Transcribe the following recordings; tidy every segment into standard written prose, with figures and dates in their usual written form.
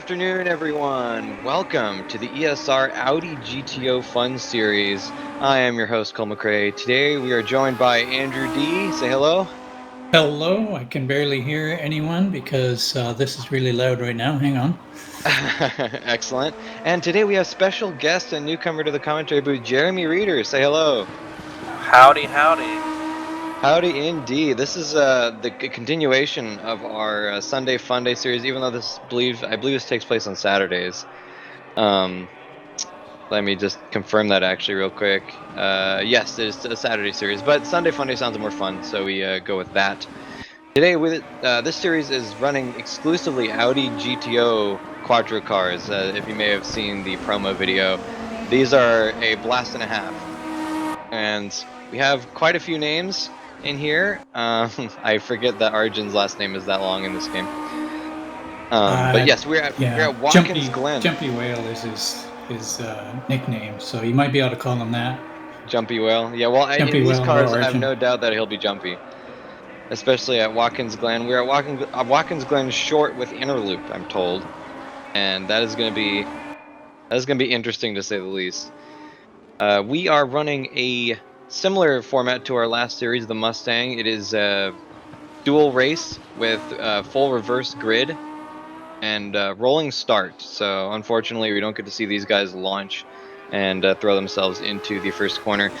afternoon, everyone. Welcome to the ESR Audi GTO Fun Series. I am your host, Cole McRae. Today we are joined by Andrew D. Say hello. Hello, I can barely hear anyone because this is really loud right now. Hang on. Excellent. And today we have special guest and newcomer to the commentary booth, Jeremy Reeder. Say hello. Howdy, howdy. Howdy, indeed. This is the continuation of our Sunday Fun Day series. Even though I believe this takes place on Saturdays. Um, Let me just confirm that actually real quick. Yes, it's a Saturday series, but Sunday Funday sounds more fun, so we go with that. Today, this series is running exclusively Audi GTO Quattro cars. If you may have seen the promo video, these are a blast and a half, and we have quite a few names in here. I forget that Arjun's last name is that long in this game. But yes, we're Yeah, at Watkins Glen. Jumpy Whale is his nickname, so you might be able to call him that. Jumpy Whale. Yeah, well, in Jumpy these Whale or cars, I have Arjun. no doubt that he'll be jumpy, especially at Watkins Glen. We're at Watkins Glen short with inner loop, I'm told, and that is gonna be interesting to say the least. We are running a similar format to our last series, the Mustang. It is a dual race with full reverse grid and rolling start. So unfortunately, we don't get to see these guys launch and throw themselves into the first corner.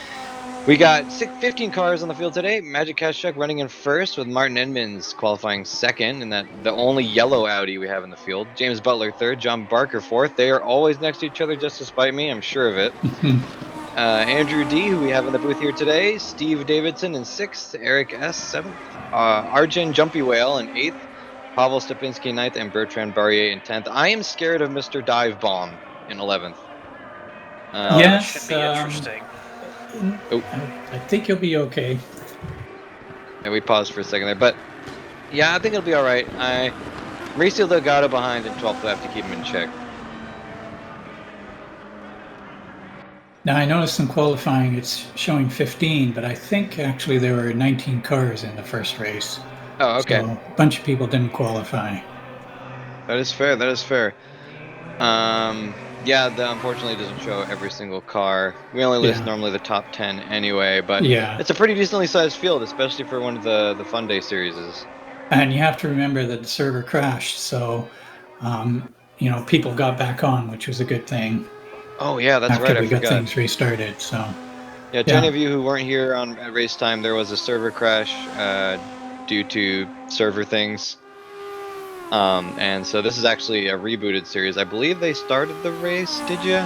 We got 15 cars on the field today. Magic Kashuk running in first with Martin Edmonds qualifying second, and that the only yellow Audi we have in the field. James Butler third, John Barker fourth. They are always next to each other just to spite me, I'm sure of it. Andrew D, who we have in the booth here today. Steve Davidson in sixth. Eric S seventh. Arjun Jumpy Whale in eighth. Pavel Stepinski in ninth, and Bertrand Barrier in 10th. I am scared of Mr. Dive Bomb in 11th. Oh, this should Yes, be interesting. Oh, I think you'll be okay. and we paused for a second there, but yeah, I think it'll be all right. Mauricio Delgado behind in 12th. I have to keep him in check. Now I noticed in qualifying it's showing 15, but I think actually there were 19 cars in the first race, Oh, okay. so a bunch of people didn't qualify. That is fair. That is fair. Yeah, that unfortunately doesn't show every single car. We only list Yeah, normally the top 10 anyway, but yeah. it's a pretty decently sized field, especially for one of the Fun Day series. And you have to remember that the server crashed, so people got back on, which was a good thing Oh yeah, that's after right. I we got forgot. things restarted. So Yeah, to any yeah, of you who weren't here at race time, there was a server crash due to server things. And so this is actually a rebooted series. I believe they started the race. Did you?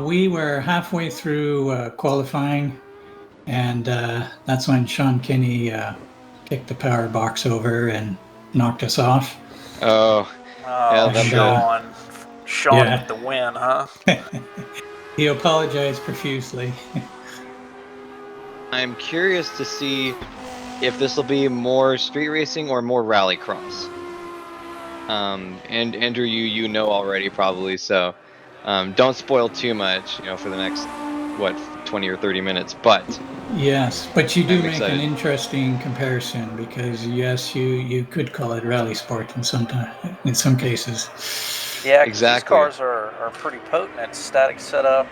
we were halfway through qualifying, and that's when Sean Kinney kicked the power box over and knocked us off. Oh, yeah, Oh, And Sean yeah, with the win, huh? he apologized profusely. I'm curious to see if this will be more street racing or more rallycross. And Andrew, you know already probably, so don't spoil too much, for the next 20 or 30 minutes. But Yes, but you do I'm make an excited. interesting comparison because yes, you could call it rally sport in some cases. Yeah, because these Exactly. cars are pretty potent. It's static setup.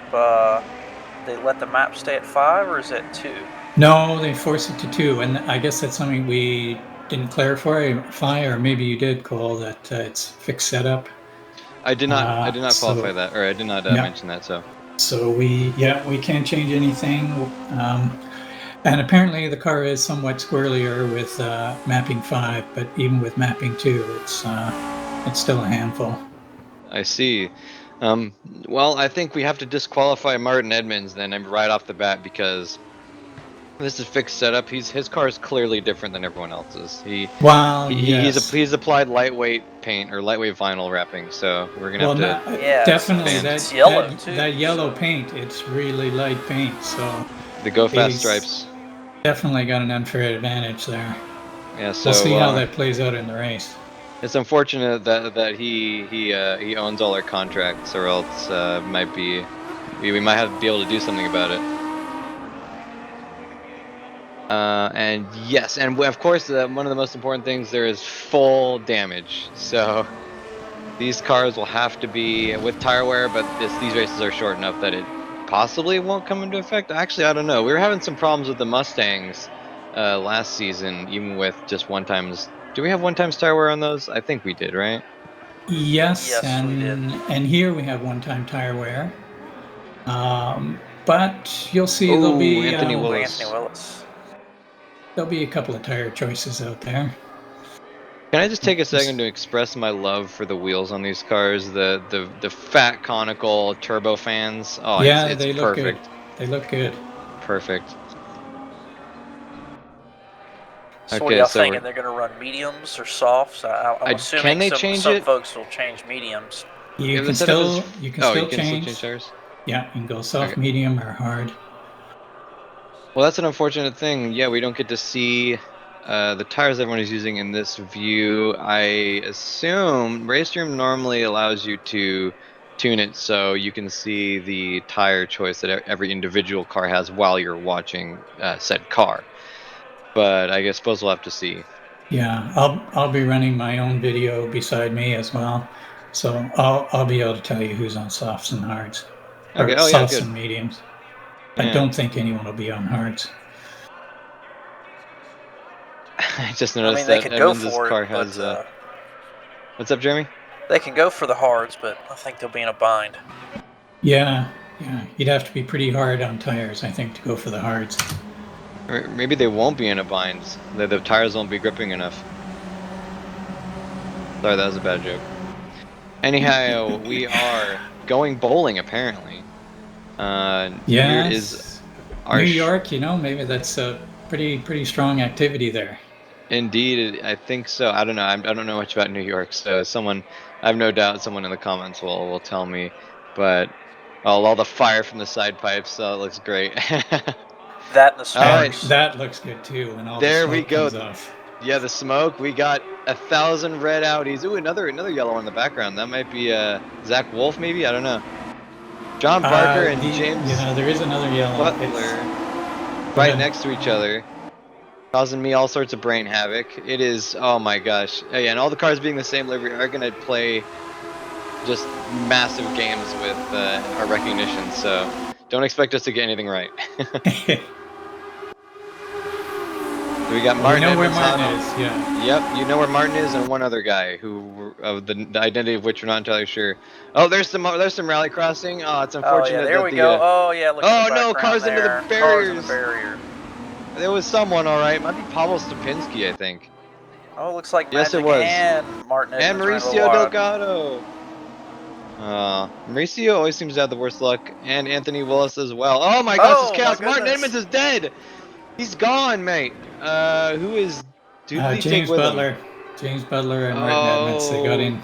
They let the map stay at 5, or is it 2? No, they force it to two, and I guess that's something we didn't clarify, or maybe you did, Cole, that it's fixed setup. I did not qualify So that, or I did not yeah, mention that. So so we can't change anything, and apparently the car is somewhat squirrelier with mapping 5, but even with mapping 2, it's still a handful. I see. Well, I think we have to disqualify Martin Edmonds then right off the bat because this is fixed setup. His car is clearly different than everyone else's. Well, He's yes. he's applied lightweight paint or lightweight vinyl wrapping, so we're gonna have Well, to Yeah, definitely band it's yellow that too. yellow So paint. It's really light paint, so the Go Fast he's stripes. definitely got an unfair advantage there. Yeah, We'll so see how that plays out in the race. it's unfortunate that he owns all our contracts, or else might be we might have to be able to do something about it. And yes, and of course, one of the most important things there is full damage. So These cars will have to be with tire wear, but these races are short enough that it possibly won't come into effect. Actually, I don't know. We were having some problems with the Mustangs last season, even with just one times. Do we have one times tire wear on those? I think we did, right? Yes, Yes, we did. and here we have one-time tire wear. But you'll see Oh, Anthony Ooh, Willis. Anthony Willis. there'll be a couple of tire choices out there. Can I just take a second to express my love for the wheels on these cars? The fat conical turbo fans. Oh, Yeah, it's they look good. perfect. They look good. Perfect. So what are Okay, y'all so thinking? They're going to run mediums or softs? I'm can assuming they some change it? folks will change mediums. You If the can setup is still you can oh, still you can still change. change tires. Yeah, you can go soft, Okay. medium, or hard. Well, that's an unfortunate thing. Yeah, we don't get to see the tires everyone is using in this view. I assume Raceroom normally allows you to tune it so you can see the tire choice that every individual car has while you're watching said car. But I guess suppose we'll have to see. Yeah, I'll be running my own video beside me as well, so I'll be able to tell you who's on softs and hards, or Okay. Oh yeah, softs good. and mediums. I Yeah. don't think anyone will be on hards. I just I noticed mean, they that could go Edmonds' for it, car has. but What's up, Jeremy? they can go for the hards, but I think they'll be in a bind. Yeah, yeah, you'd have to be pretty hard on tires, I think, to go for the hards. Or maybe they won't be in a bind. The tires won't be gripping enough. Sorry, that was a bad joke. Anyhow, we are going bowling apparently. Here is Yes, our New York, maybe that's a pretty strong activity there. indeed. I think so. I don't know. I don't know much about New York, so I have no doubt someone in the comments will tell me. But all the fire from the side pipes, so it looks great. That and the All right, smokes. That looks good too when all the there we smoke go. comes off. Yeah, the smoke. We got 1,000 red Audis. Ooh, another yellow one in the background. That might be Zach Wolf, maybe. I don't know. John Barker and James There is another yellow. Butler Go right ahead. next to each other, causing me all sorts of brain havoc. It is, oh my gosh. Yeah, and all the cars being the same livery are going to play just massive games with our recognition, so don't expect us to get anything right. We got Martin We know where Edmonds Martin on. is. Yeah. Yep, you know where Martin is, and one other guy who of the identity of which we're not entirely sure. Oh, there's some rally crossing. Oh, it's Oh yeah, unfortunate there that we the go. Oh yeah, look in oh the no, background cars into the there. Cars in the barriers. barrier. There was someone, all right. Might be Pavel Stupinski, I think. Oh, looks like Yes, it Magic was. and Martin And Edmonds ran a little Mauricio wide. Delgado. Mauricio always seems to have the worst luck, and Anthony Willis as well. Oh my gosh, this Oh my chaos! Martin goodness. Edmonds is dead. He's gone, mate. Who did he take James with him? Butler. James Butler and Martin Edmonds. They got Oh, in.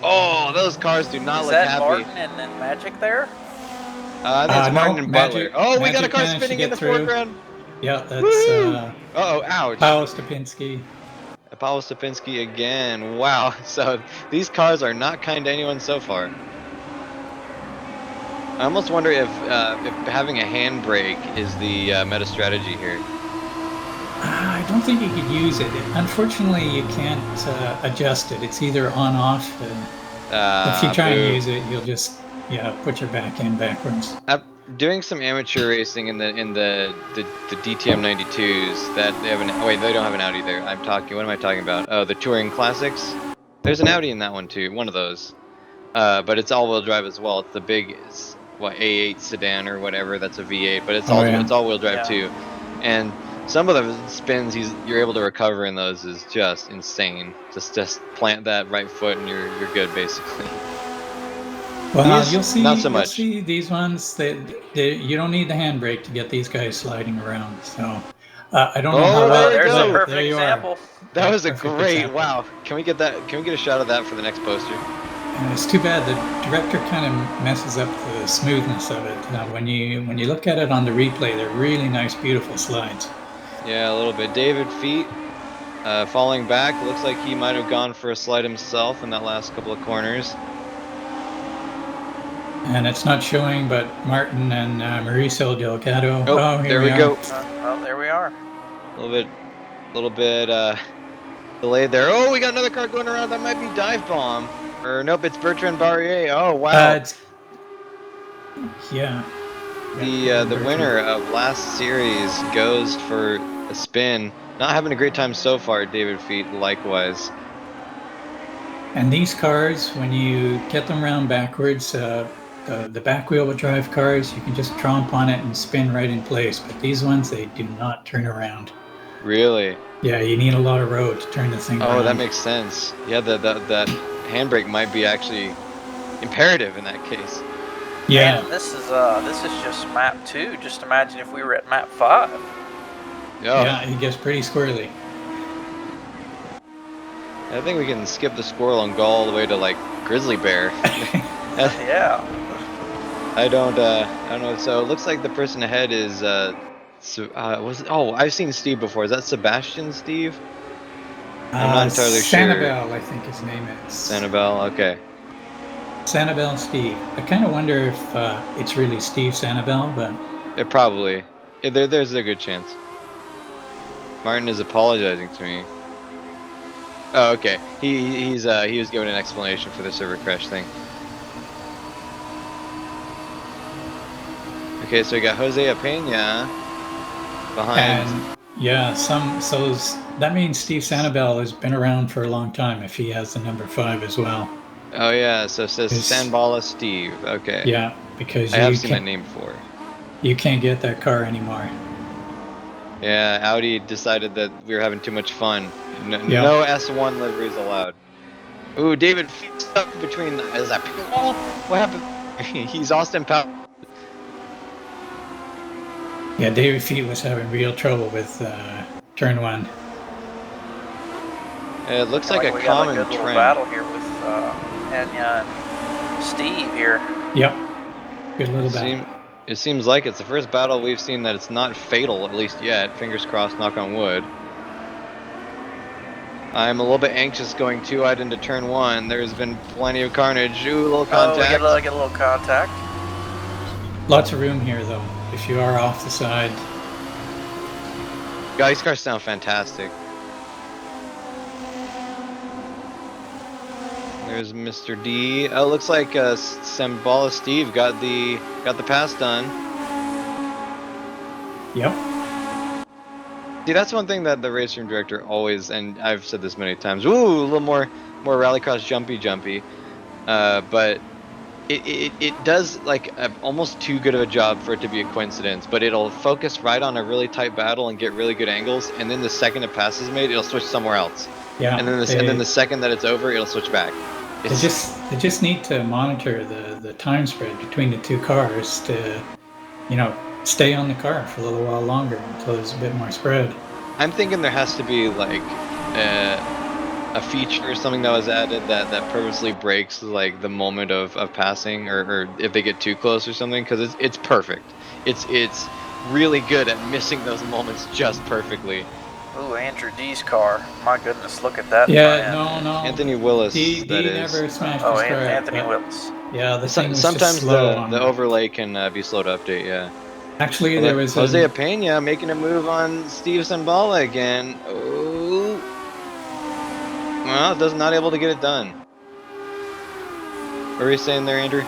oh, those cars do not Is look that happy. Martin and then Magic there? I think it's Martin No, and Butler. Oh, we got a Magic car managed to spinning in get the through. foreground. Yeah, that's Woo! Uh-oh, ouch. Paolo Stupinski. Pavel Stupinski again. Wow. So these cars are not kind to anyone so far. I almost wonder if having a handbrake is the meta strategy here. I don't think you could use it. Unfortunately, you can't adjust it. It's either on off. If you try and use it, you'll just put your back end backwards. I'm doing some amateur racing in the DTM 92s that they have an wait, they don't have an Audi there. What am I talking about? Oh, the Touring Classics. There's an Audi in that one too, one of those. But it's all-wheel drive as well. It's the big A8 sedan or whatever. That's a V8, but it's all-wheel drive too. And some of the spins you're able to recover in those is just insane. Just plant that right foot and you're good basically. Well, you'll see. Not so much. You'll see these ones. You don't need the handbrake to get these guys sliding around. So I don't know how well. There's a perfect there you example. are. That was a great example. Wow. Can we get that? Can we get a shot of that for the next poster? And it's too bad the director kind of messes up the smoothness of it. When you look at it on the replay, they're really nice, beautiful slides. Yeah, a little bit. David Feet falling back. Looks like he might have gone for a slide himself in that last couple of corners. And it's not showing, but Martin and Mauricio Delgado. Oh, here we go. Oh, there we are. A little bit delayed there. Oh, we got another car going around. That might be Dive Bomb. Or nope, it's Bertrand Barrier. Oh wow. Yeah. The winner of last series goes for a spin. Not having a great time so far, David Feet, likewise. And these cars, when you get them around backwards, the back wheel drive cars, you can just tromp on it and spin right in place. But these ones, they do not turn around. Really? Yeah, you need a lot of road to turn the thing around. Oh, that makes sense. Yeah, that handbrake might be actually imperative in that case. Yeah. And this is just map 2. Just imagine if we were at map 5. Oh. Yeah, it gets pretty squirrely. I think we can skip the squirrel and go all the way to like grizzly bear. Yeah. I don't know. So it looks like the person ahead is oh, I've seen Steve before. Is that Sebastian Steve? I'm not entirely sure. Sanibel, I think his name is. Sanibel, okay. Sanibel Steve. I kind of wonder if it's really Steve Sanibel, but It probably. There's a good chance. Martin is apologizing to me. Oh, okay. He was giving an explanation for the server crash thing. Okay, so we got Jose Pena behind. And yeah, so that means Steve Sanibel has been around for a long time if he has the number 5 as well. Oh yeah, so it says Sanbala Steve. Okay. Yeah, because I have seen that name before. You can't get that car anymore. Yeah, Audi decided that we were having too much fun. No S1 liveries allowed. Ooh, David stuck between. Is that pit wall? What happened? He's Austin Powell. Yeah, David Feet was having real trouble with turn 1. It looks like a we common got a good little trend. battle here with Enya and Steve here. Yep, good little battle. It seems like it's the first battle we've seen that it's not fatal, at least yet. Fingers crossed, knock on wood. I'm a little bit anxious going too wide into turn 1. There's been plenty of carnage. Ooh, a little contact. Oh, we get a little contact. Lots of room here, though, if you are off the side. Yeah, these cars sound fantastic. There's Mr. D. Oh, looks like Sambala Steve got the pass done. Yep. See, that's one thing that the Raceroom director always, and I've said this many times. Ooh, a little more rallycross jumpy. But it does like almost too good of a job for it to be a coincidence. But it'll focus right on a really tight battle and get really good angles, and then the second a pass is made, it'll switch somewhere else. Yeah. And then the second that it's over, it'll switch back. They just need to monitor the time spread between the two cars to, stay on the car for a little while longer until there's a bit more spread. I'm thinking there has to be like a feature or something that was added that purposely breaks like the moment of passing, or if they get too close or something, because it's perfect. It's really good at missing those moments just perfectly. Ooh, Andrew D's car. My goodness, look at that. Yeah, no. Anthony Willis. D never smashed his car. Anthony Willis. Yeah, the thing was sometimes just slow the overlay can be slow to update. Yeah. Actually, there was Jose Pena making a move on Steve Sambala again. Oh. Well, not able to get it done. What were you saying there, Andrew?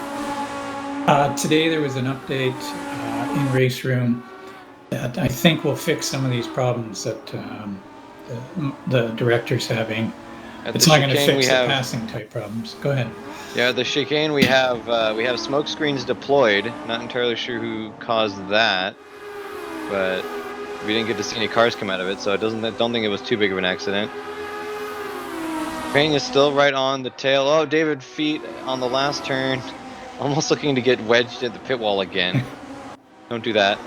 Today there was an update in Raceroom that I think will fix some of these problems that the director's having. It's not going to fix the passing type problems. Go ahead. Yeah, the chicane we have smoke screens deployed. Not entirely sure who caused that, but we didn't get to see any cars come out of it, so I don't think it was too big of an accident. Pena's still right on the tail. Oh, David Feet on the last turn, almost looking to get wedged at the pit wall again. Don't do that.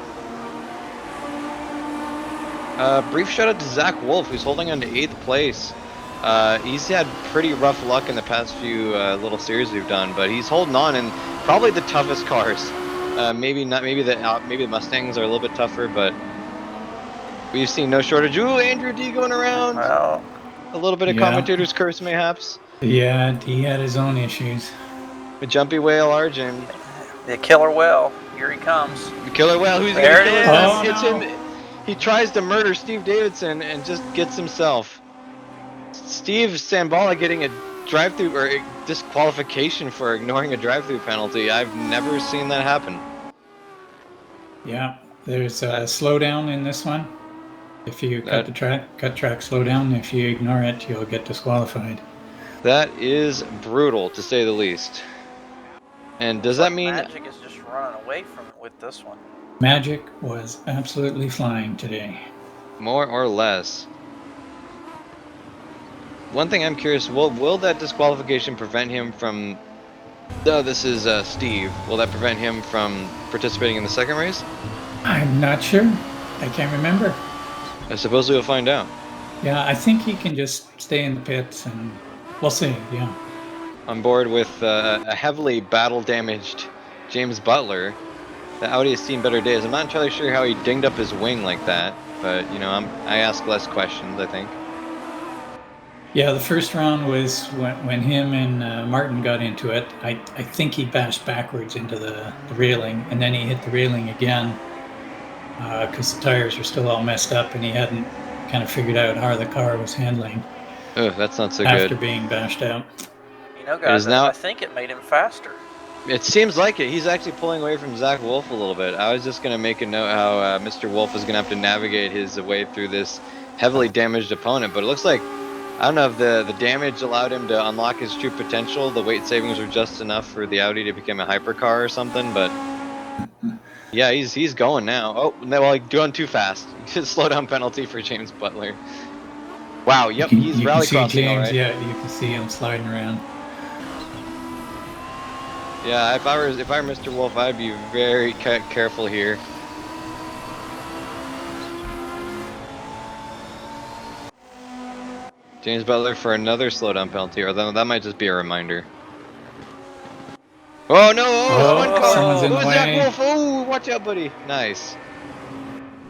Brief shout out to Zach Wolf, who's holding on to 8th place. He's had pretty rough luck in the past few little series we've done, but he's holding on in probably the toughest cars. Maybe the Mustangs are a little bit tougher, but we've seen no shortage. Ooh, Andrew D going around. Well, a little bit of commentator's curse, mayhaps. Yeah, he had his own issues. The jumpy whale Arjun. The killer whale. Here he comes. The killer whale. Who's there gonna it kill is. It's him. He tries to murder Steve Davidson and just gets himself. Steve Sambala getting a drive-through or disqualification for ignoring a drive-through penalty. I've never seen that happen. Yeah, there's a slowdown in this one. If you cut track, slow down. If you ignore it, you'll get disqualified. That is brutal, to say the least. And does that mean Magic is just running away from it with this one? Magic was absolutely flying today. More or less. One thing I'm curious, will that disqualification prevent him from... Oh, this is Steve. Will that prevent him from participating in the second race? I'm not sure. I can't remember. I suppose we'll find out. Yeah, I think he can just stay in the pits and we'll see, yeah. On board with a heavily battle-damaged James Butler. The Audi has seen better days. I'm not entirely sure how he dinged up his wing like that, but, you know, I ask less questions, I think. Yeah, the first round was when him and Martin got into it. I think he bashed backwards into the railing, and then he hit the railing again because the tires were still all messed up, and he hadn't kind of figured out how the car was handling. Oh, that's not so after good. being bashed out. You know, guys, I think it made him faster. It seems like it. He's actually pulling away from Zach Wolf a little bit. I was just going to make a note how Mr. Wolf is going to have to navigate his way through this heavily damaged opponent, but it looks like, I don't know if the damage allowed him to unlock his true potential. The weight savings were just enough for the Audi to become a hypercar or something, but yeah, he's going now. Oh, no, well, going too fast. Slowdown penalty for James Butler. Wow, yep, he's rally crossing, all right. Yeah, you can see him sliding around. Yeah, if I were Mr. Wolf, I'd be very careful here. James Butler for another slowdown penalty, or that might just be a reminder. Oh no! Oh, someone's in the way. Zach Wolf! Oh, watch out, buddy! Nice.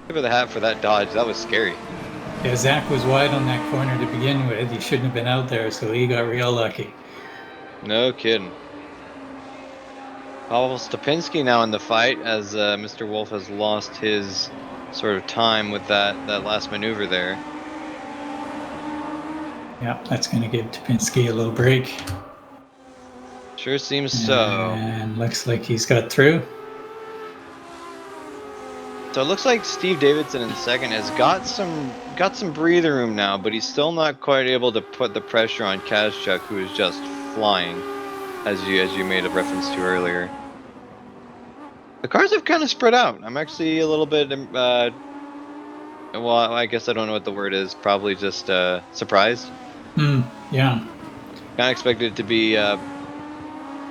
Give her the hat for that dodge. That was scary. Yeah, Zach was wide on that corner to begin with. He shouldn't have been out there, so he got real lucky. No kidding. Pavel Stopinski now in the fight, as Mr. Wolf has lost his sort of time with that last maneuver there. Yeah, that's going to give Topinski a little break. Sure seems so. And looks like he's got through. So it looks like Steve Davidson in second has got some breather room now, but he's still not quite able to put the pressure on Kazchuk, who is just flying, as you made a reference to earlier. The cars have kind of spread out. I'm actually a little bit, well, I guess I don't know what the word is. Probably just surprised. Yeah. Kind of expected it to be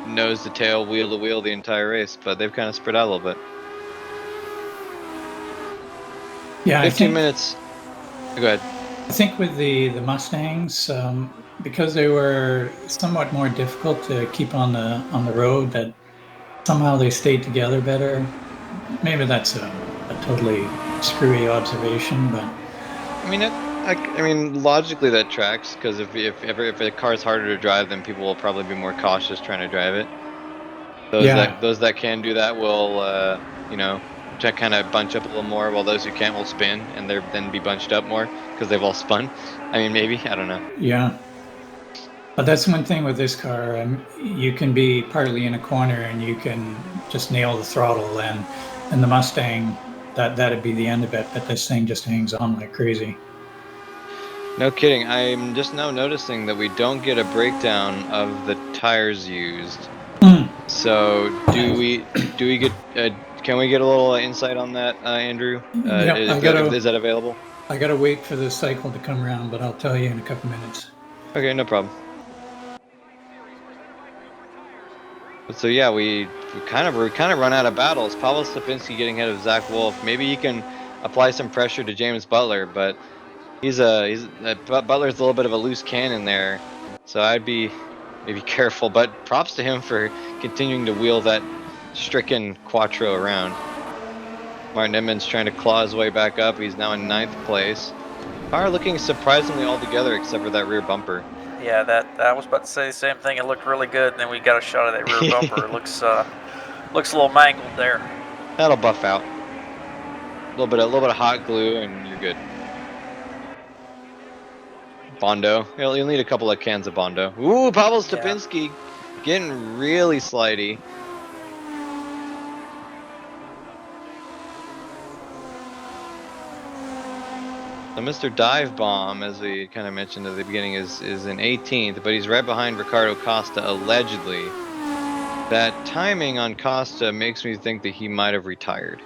nose to tail, wheel to wheel the entire race, but they've kind of spread out a little bit. Yeah, 15 minutes. Go ahead. I think with the Mustangs, because they were somewhat more difficult to keep on the road, that somehow they stayed together better. Maybe that's a totally screwy observation, but I mean, logically that tracks, because if a car is harder to drive, then people will probably be more cautious trying to drive it. Those that can do that will, you know, to kind of bunch up a little more, while those who can't will spin and then be bunched up more because they've all spun. I mean, maybe, I don't know. Yeah, but that's one thing with this car. You can be partly in a corner and you can just nail the throttle, and the Mustang, that'd be the end of it. But this thing just hangs on like crazy. No kidding. I'm just now noticing that we don't get a breakdown of the tires used. So do we get? Can we get a little insight on that, Andrew? Is that available? I gotta wait for the cycle to come around, but I'll tell you in a couple minutes. Okay, no problem. So yeah, we kind of run out of battles. Pavel Stopinski getting ahead of Zach Wolf. Maybe he can apply some pressure to James Butler, but Butler's a little bit of a loose cannon there, so I'd be maybe careful. But props to him for continuing to wheel that stricken Quattro around. Martin Edmonds trying to claw his way back up. He's now in 9th place. Car looking surprisingly all together except for that rear bumper. Yeah, I was about to say the same thing. It looked really good, and then we got a shot of that rear bumper. It looks a little mangled there. That'll buff out. A little bit of hot glue, and you're good. Bondo. You'll need a couple of cans of Bondo. Ooh, Pavel Yeah. Stupinski getting really slidey. So Mr. Dive Bomb, as we kind of mentioned at the beginning, is in 18th, but he's right behind Ricardo Costa, allegedly. That timing on Costa makes me think that he might have retired.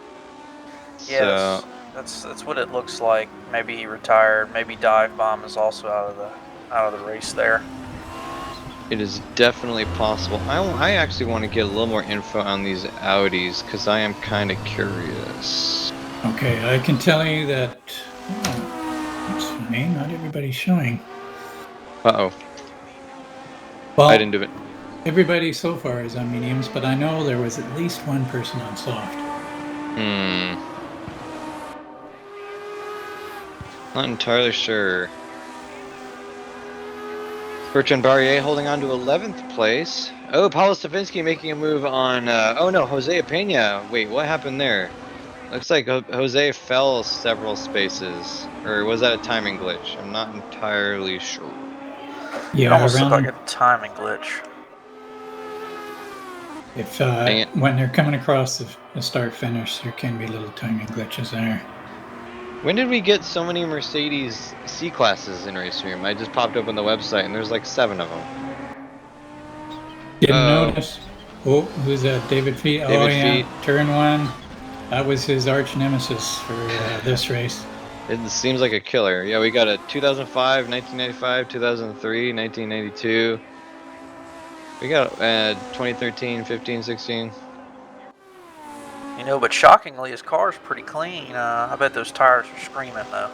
Yeah, So that's what it looks like. Maybe he retired. Maybe Dive Bomb is also out of the race there. it is definitely possible. I actually want to get a little more info on these Audis because I am kind of curious. Okay, I can tell you that. Oh, that's funny. Not everybody's showing. Uh-oh. Well, I didn't do it. everybody so far is on mediums, but I know there was at least one person on soft. Not entirely sure. Bertrand Barrier holding on to 11th place. Oh, Paulo Stavinsky making a move on... oh no, Jose Pena. Wait, what happened there? Looks like Jose fell several spaces. Or was that a timing glitch? I'm not entirely sure. It almost looked like a timing glitch. If Dang it. when they're coming across the start finish, there can be little timing glitches there. When did we get so many Mercedes C-classes in Raceroom? I just popped open the website and there's like 7 of them. Didn't notice. Oh, who's that? David Feet. David Oh yeah, Feet. turn 1. That was his arch nemesis for this race. It seems like a killer. Yeah, we got a 2005, 1995, 2003, 1992. We got 2013, 15, 16. You know, but shockingly, his car's pretty clean. I bet those tires are screaming though.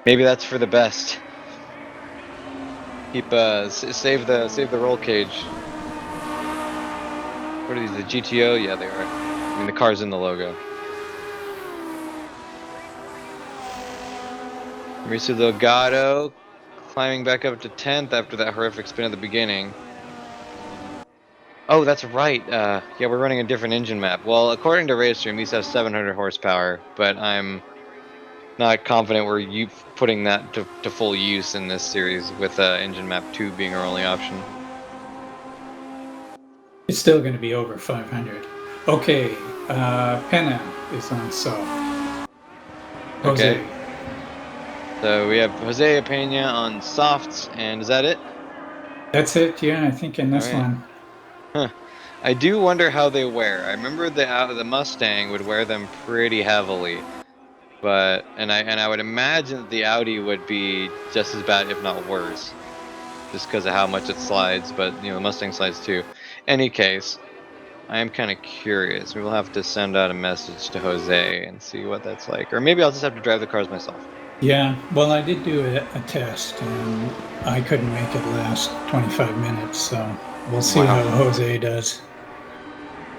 Maybe that's for the best. Keep save the roll cage. What are these? The GTO? Yeah, they are. I mean, the car's in the logo. Mauricio Delgado climbing back up to 10th after that horrific spin at the beginning. Oh, that's right. Yeah, we're running a different engine map. Well, according to Raceroom, these have 700 horsepower, but I'm not confident we're putting that to full use in this series with engine map 2 being our only option. It's still going to be over 500. Okay, Pena is on soft. Jose. Okay. So we have Jose Pena on softs, and is that it? That's it, yeah, I think in this All right. one. Huh. I do wonder how they wear. I remember the Mustang would wear them pretty heavily, but I would imagine that the Audi would be just as bad, if not worse, just because of how much it slides. But you know, the Mustang slides too. Any case, I am kind of curious. We will have to send out a message to Jose and see what that's like, or maybe I'll just have to drive the cars myself. Yeah, well, I did do a test, and I couldn't make it last 25 minutes, so we'll see Wow. how Jose does.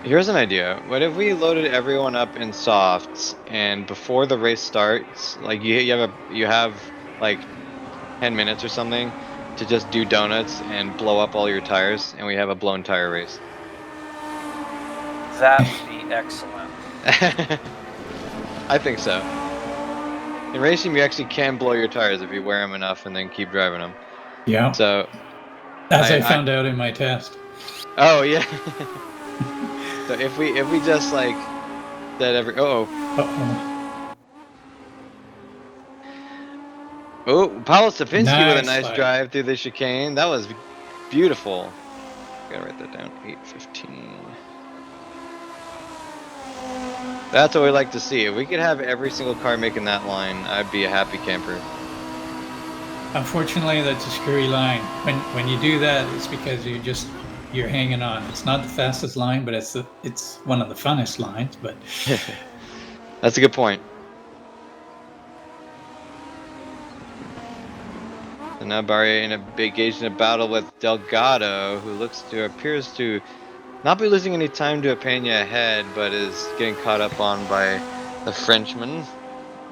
Here's an idea. What if we loaded everyone up in softs, and before the race starts, like you have like 10 minutes or something to just do donuts and blow up all your tires, and we have a blown tire race. That would be excellent. I think so. In racing, you actually can blow your tires if you wear them enough and then keep driving them. Yeah. So, as I found out in my test. Oh yeah. So if we just like said every oh Paulo Sapinski with a nice drive through the chicane. That was beautiful. Gotta write that down. 8:15. That's what we like to see. If we could have every single car making that line, I'd be a happy camper. Unfortunately, that's a screwy line. When you do that, it's because you're hanging on. It's not the fastest line, but it's one of the funnest lines. But that's a good point. And now Barrier engaged in a battle with Delgado, who appears to not be losing any time to a Pena ahead, but is getting caught up on by the Frenchman,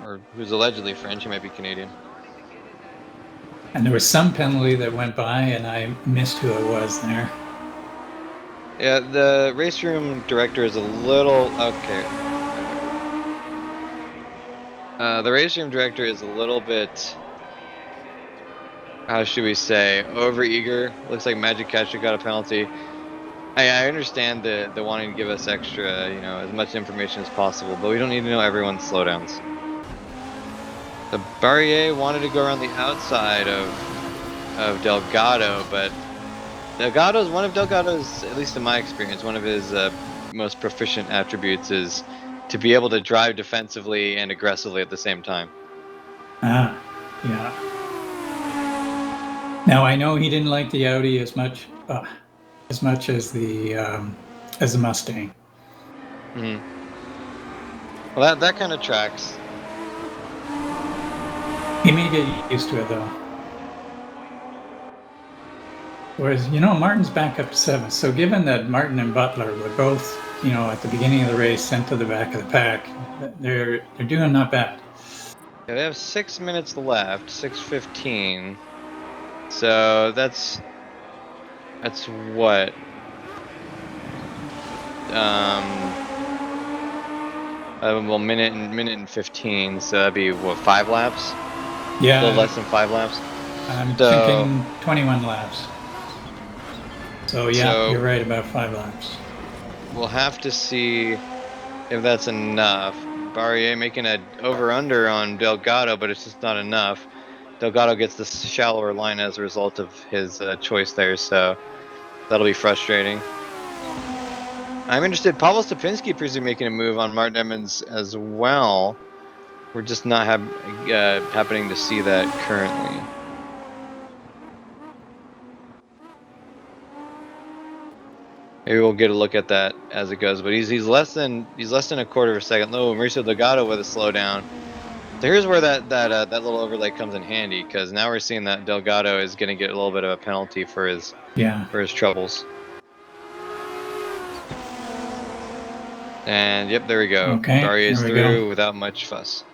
or who's allegedly French. He might be Canadian. And there was some penalty that went by, and I missed who it was there. Yeah, the Raceroom director is a little okay. The Raceroom director is a little bit how should we say, overeager. Looks like Magic Catcher got a penalty. I understand the wanting to give us extra, you know, as much information as possible, but we don't need to know everyone's slowdowns. The Barrier wanted to go around the outside of Delgado, but Delgado's one of Delgado's, at least in my experience, one of his most proficient attributes is to be able to drive defensively and aggressively at the same time. Ah, yeah. Now I know he didn't like the Audi as much as the Mustang. Hmm. Well, that kind of tracks. He may get used to it though. Whereas, you know, Martin's back up to 7th. So given that Martin and Butler were both, you know, at the beginning of the race sent to the back of the pack, they're doing not bad. Yeah, they have 6 minutes left, 6:15. So that's what? Well, minute and 15. So that'd be what, 5 laps? Yeah. A little less than 5 laps. I'm thinking 21 laps. So yeah, you're right, about 5 laps. We'll have to see if that's enough. Barrier making an over-under on Delgado, but it's just not enough. Delgado gets the shallower line as a result of his choice there, so that'll be frustrating. I'm interested. Pavel Stupinski appears to be making a move on Martin Emmons as well. We're just not happening to see that currently. Maybe we'll get a look at that as it goes, but he's less than a quarter of a second. No, Mauricio Delgado with a slowdown. So here's where that little overlay comes in handy, because now we're seeing that Delgado is going to get a little bit of a penalty for his troubles. And yep, there we go. Okay, Barrier's through without much fuss.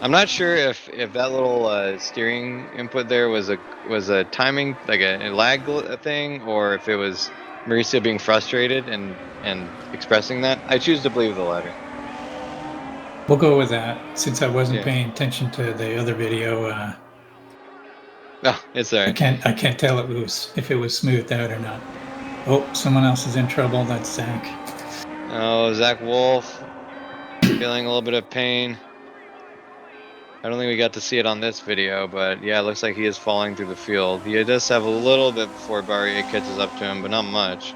I'm not sure if that little steering input there was a timing, like a lag thing, or if it was Mauricio being frustrated and expressing that. I choose to believe the latter. We'll go with that, since I wasn't paying attention to the other video. Oh, it's all right. I can't tell if it was smoothed out or not. Oh, someone else is in trouble. That's Zach. Oh, Zach Wolf feeling a little bit of pain. I don't think we got to see it on this video, but yeah, it looks like he is falling through the field. He does have a little bit before Barrier catches up to him, but not much.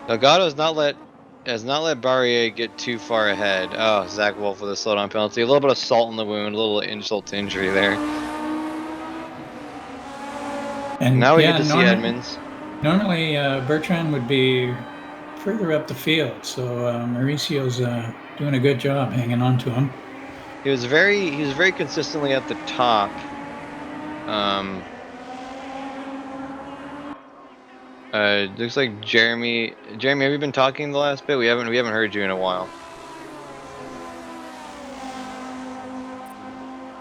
Delgado has not let Barrier get too far ahead. Oh, Zach Wolf with a slowdown penalty. A little bit of salt in the wound, a little insult to injury there. And now we get to see Edmonds. Normally, Bertrand would be further up the field, so Mauricio's doing a good job hanging on to him. He was very consistently at the top. Looks like Jeremy, have you been talking the last bit? We haven't heard you in a while.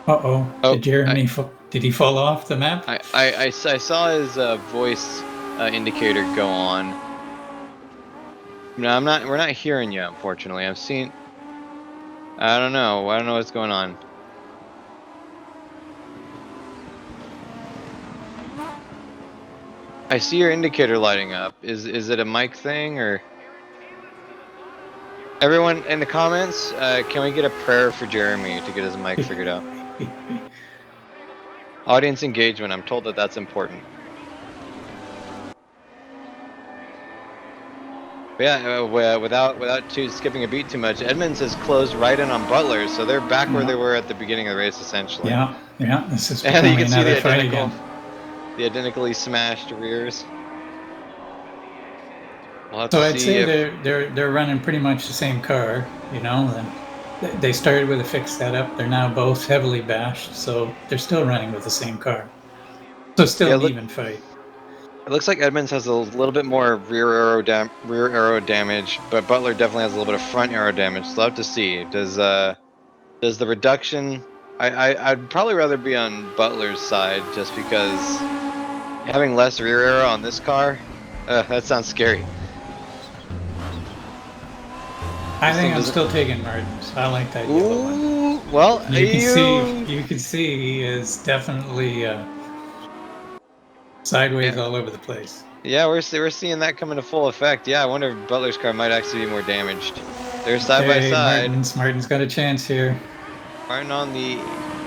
Oh, did Jeremy did he fall off the map? I saw his voice indicator go on. No, we're not hearing you, unfortunately. I don't know what's going on. I see your indicator lighting up. Is it a mic thing, or? Everyone in the comments, can we get a prayer for Jeremy to get his mic figured out? Audience engagement. I'm told that that's important. But yeah, without skipping a beat too much, Edmonds has closed right in on Butler, so they're back where they were at the beginning of the race, essentially. Yeah. This is and you can see the identically smashed rears. So I'd say they're running pretty much the same car, you know. And they started with a fixed setup. They're now both heavily bashed, so they're still running with the same car. So still an even fight. It looks like Edmonds has a little bit more rear aero damage, but Butler definitely has a little bit of front aero damage. So I'll have to see. Does the reduction? I'd probably rather be on Butler's side, just because having less rear aero on this car, that sounds scary. I think I'm doesn't- still taking Martin's. I like that yellow one. Ooh, well, You can see he is definitely sideways Yeah. all over the place. Yeah, we're seeing that come into full effect. Yeah, I wonder if Butler's car might actually be more damaged. They're side by Okay, side. Martin's got a chance here. Martin on the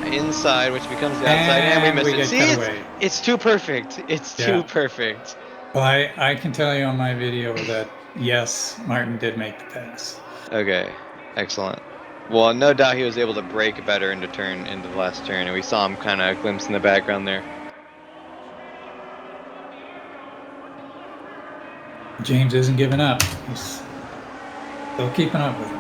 inside, which becomes the outside, and we And missed we it. get See, cut away. it's too perfect. It's too Yeah. perfect. Well, I can tell you on my video that yes, Martin did make the pass. Okay, excellent. Well, no doubt he was able to brake better into the last turn, and we saw him kind of glimpse in the background there. James isn't giving up. He's still keeping up with him.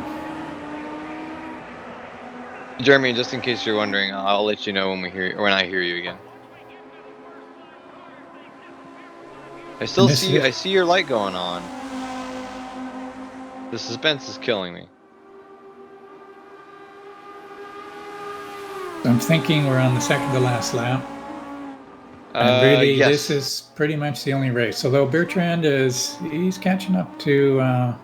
Jeremy, just in case you're wondering, I'll let you know when I hear you again. I see your light going on. The suspense is killing me. I'm thinking we're on the second to last lap. And really, Yes. this is pretty much the only race. Although Bertrand he's catching up to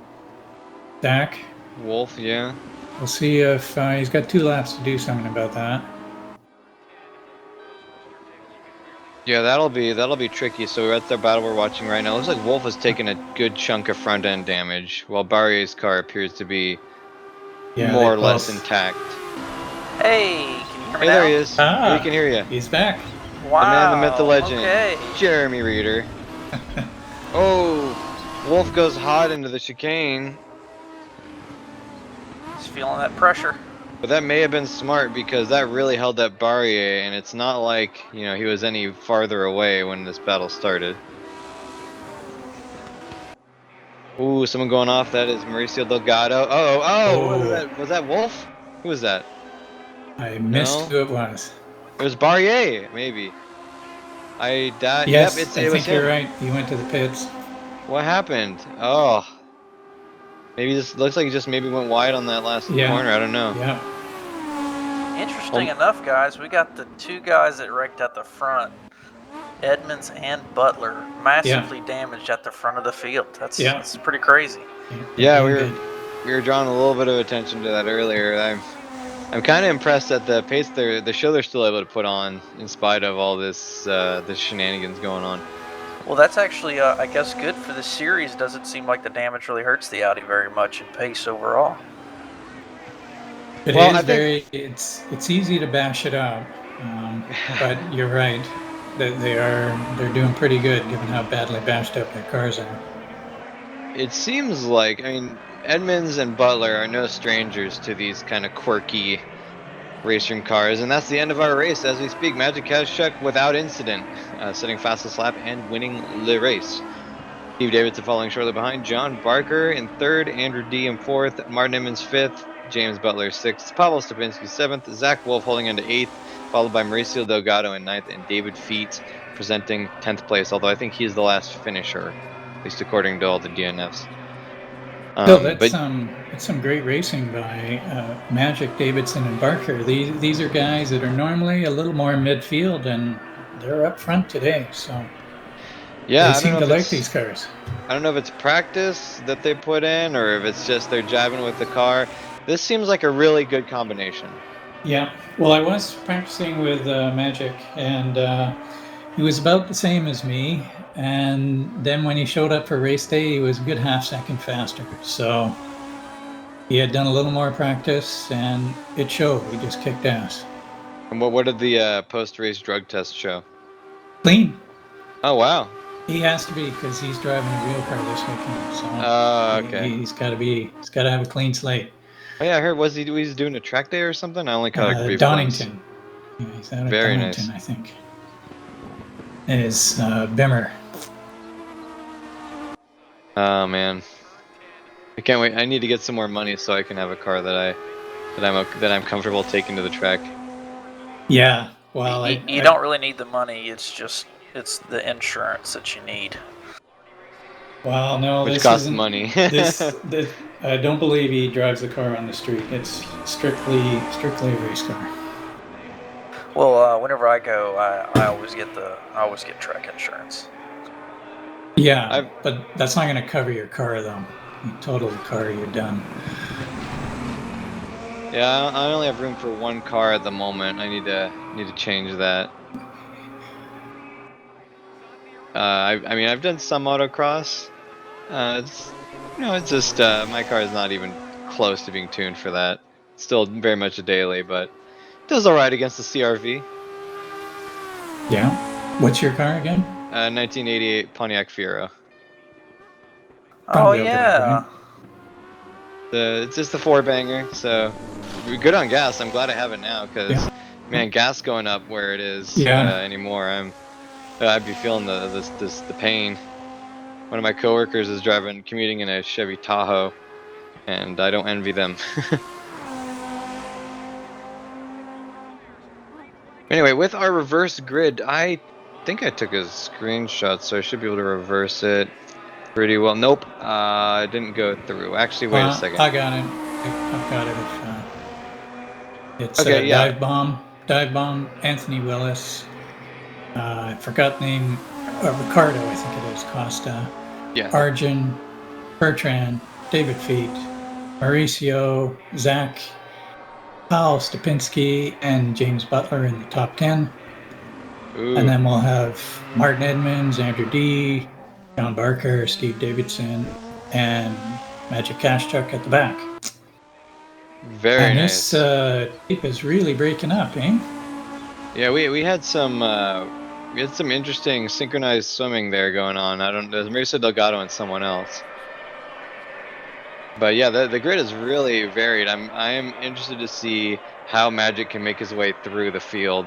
Dak. Wolf, yeah. We'll see if he's got 2 laps to do something about that. Yeah, that'll be tricky. So that's the battle we're watching right now. Looks like Wolf has taken a good chunk of front end damage, while Barrier's car appears to be more or less intact. Hey, can you hear me Hey, now? there he is. Ah, We can hear you. He's back. Wow. The man, the myth, the legend. Okay. Jeremy Reeder. Oh, Wolf goes hot into the chicane. He's feeling that pressure. But that may have been smart because that really held up Barrier, and it's not like, you know, he was any farther away when this battle started. Ooh, someone going off. That is Mauricio Delgado. Oh. Was that Wolf? Who was that? I missed No. who it was. It was Barrier, maybe. Yes, Yep, I it think was him. you're right. He went to the pits. What happened? Oh. Maybe this looks like he just maybe went wide on that last corner. I don't know. Yeah. Interesting enough, guys, we got the 2 guys that wrecked at the front, Edmonds and Butler, massively damaged at the front of the field. That's pretty crazy. Yeah, we were drawing a little bit of attention to that earlier. I'm kind of impressed at the pace the show they're still able to put on in spite of all this shenanigans going on. Well, that's actually, I guess, good for the series. Doesn't seem like the damage really hurts the Audi very much in pace overall. It's easy to bash it up, but you're right that they're doing pretty good given how badly bashed up their cars are. It seems like, I mean, Edmonds and Butler are no strangers to these kind of quirky Raceroom cars, and that's the end of our race as we speak. Magic Kazchuk without incident, setting fastest lap and winning the race. Steve Davidson following shortly behind. John Barker in 3rd, Andrew D in 4th, Martin Emmons 5th, James Butler 6th, Pavel Stupinski 7th, Zach Wolf holding into 8th, followed by Mauricio Delgado in 9th, and David Feet presenting 10th place, although I think he's the last finisher, at least according to all the DNFs. That's some great racing by Magic, Davidson, and Barker. These are guys that are normally a little more midfield, and they're up front today. So yeah, they seem to like these cars. I don't know if it's practice that they put in, or if it's just they're jabbing with the car. This seems like a really good combination. Yeah. Well, I was practicing with Magic, and he was about the same as me. And then when he showed up for race day, he was a good half second faster. So he had done a little more practice, and it showed. He just kicked ass. And what did the post-race drug test show? Clean. Oh, wow. He has to be because he's driving a real car this weekend. So okay. He's got to have a clean slate. Oh yeah, I heard was he doing a track day or something? I only caught a brief Donington. Yeah, he's out at Very Donington, nice. I think. Is Bimmer. Oh man, I can't wait. I need to get some more money so I can have a car that I'm comfortable taking to the track. Yeah, well, you don't really need the money. It's the insurance that you need. Well, no, which this costs isn't, money. I don't believe he drives the car on the street. It's strictly a race car. Well, whenever I go, I always get track insurance. Yeah, but that's not going to cover your car, though. You total the car, you're done. Yeah, I only have room for one car at the moment. I need to change that. I mean, I've done some autocross. It's it's just my car is not even close to being tuned for that. It's still very much a daily, but it does all right against the CRV. Yeah. What's your car again? 1988 Pontiac Fiero. Probably Oh okay, yeah. right? It's just the four banger, so we're good on gas. I'm glad I have it now because, Yeah. man, gas going up where it is Yeah. anymore, I'd be feeling the pain. One of my coworkers is commuting in a Chevy Tahoe, and I don't envy them. Anyway, with our reverse grid, I think I took a screenshot, so I should be able to reverse it pretty well. Nope, it didn't go through. Actually, wait a second. I got it. I've got it. It's Okay, yeah. Dive Bomb, Anthony Willis. I forgot the name. Ricardo, I think it is. Costa. Yeah. Arjun, Bertrand, David Feet, Mauricio, Zach, Paul Stupinski, and James Butler in the top 10. Ooh. And then we'll have Martin Edmonds, Andrew D., John Barker, Steve Davidson, and Magic Cash Chuck at the back. Very nice. This tape is really breaking up, eh? Yeah, we had some interesting synchronized swimming there going on. There's Marisa Delgado and someone else. But yeah, the grid is really varied. I am interested to see how Magic can make his way through the field.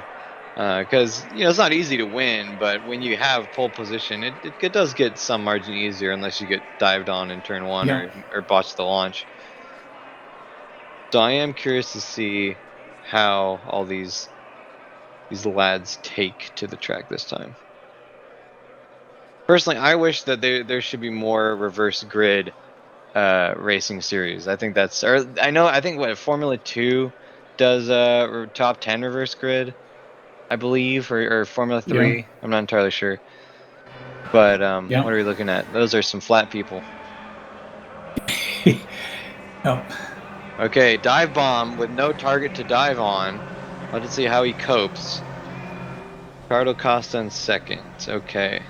Because it's not easy to win, but when you have pole position, it does get some margin easier unless you get dived on in turn one or botch the launch. So I am curious to see how all these lads take to the track this time. Personally, I wish that there should be more reverse grid racing series. I think I think what Formula 2 does top 10 reverse grid, I believe, or Formula 3. Yeah. I'm not entirely sure. But Yeah. what are we looking at? Those are some flat people. Oh. Okay, dive bomb with no target to dive on. Let's see how he copes. Ricardo Costa in second. Okay.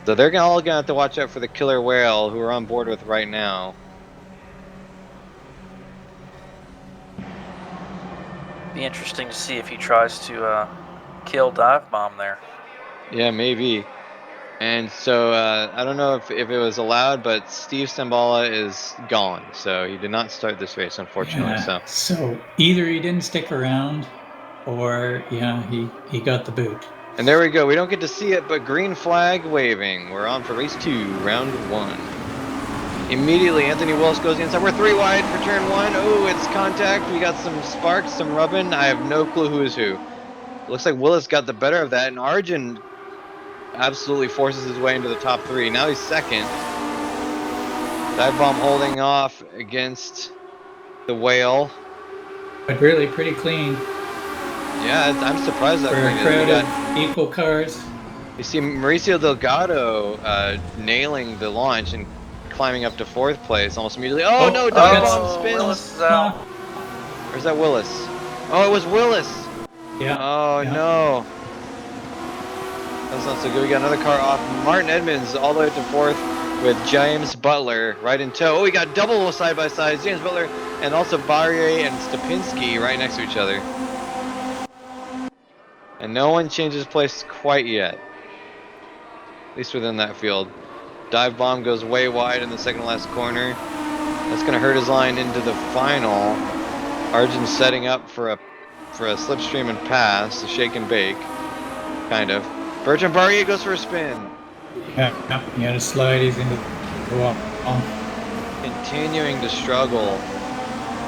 So they're all going to have to watch out for the killer whale who we're on board with right now. Be interesting to see if he tries to kill Dive Bomb there. Yeah, maybe. And so I don't know if it was allowed, but Steve Stambala is gone. So he did not start this race, unfortunately. Yeah. So either he didn't stick around or, he got the boot. And there we go. We don't get to see it, but green flag waving. We're on for race 2, round 1. Immediately, Anthony Willis goes inside. We're 3 wide for turn 1. Oh, it's contact. We got some sparks, some rubbing. I have no clue who is who. Looks like Willis got the better of that, and Arjun absolutely forces his way into the top 3. Now he's second. Dive bomb holding off against the whale. But really pretty clean. Yeah, I'm surprised that for a crowd of equal cars. You see Mauricio Delgado nailing the launch and climbing up to 4th place almost immediately. Oh no, dive bomb spins. Willis is out. Or is that Willis? Oh, it was Willis. Yeah. Oh no. That's not so good. We got another car off. Martin Edmonds all the way up to 4th with James Butler right in tow. Oh, we got double side by sides. James Butler and also Barrier and Stupinski right next to each other. And no one changes place quite yet. At least within that field. Dive bomb goes way wide in the second to last corner. That's going to hurt his line into the final. Arjun's setting up for a slipstream and pass, a shake and bake, kind of. Bertrand Barrier goes for a spin. Yeah, he had a slide. He's into the wall. Continuing to struggle.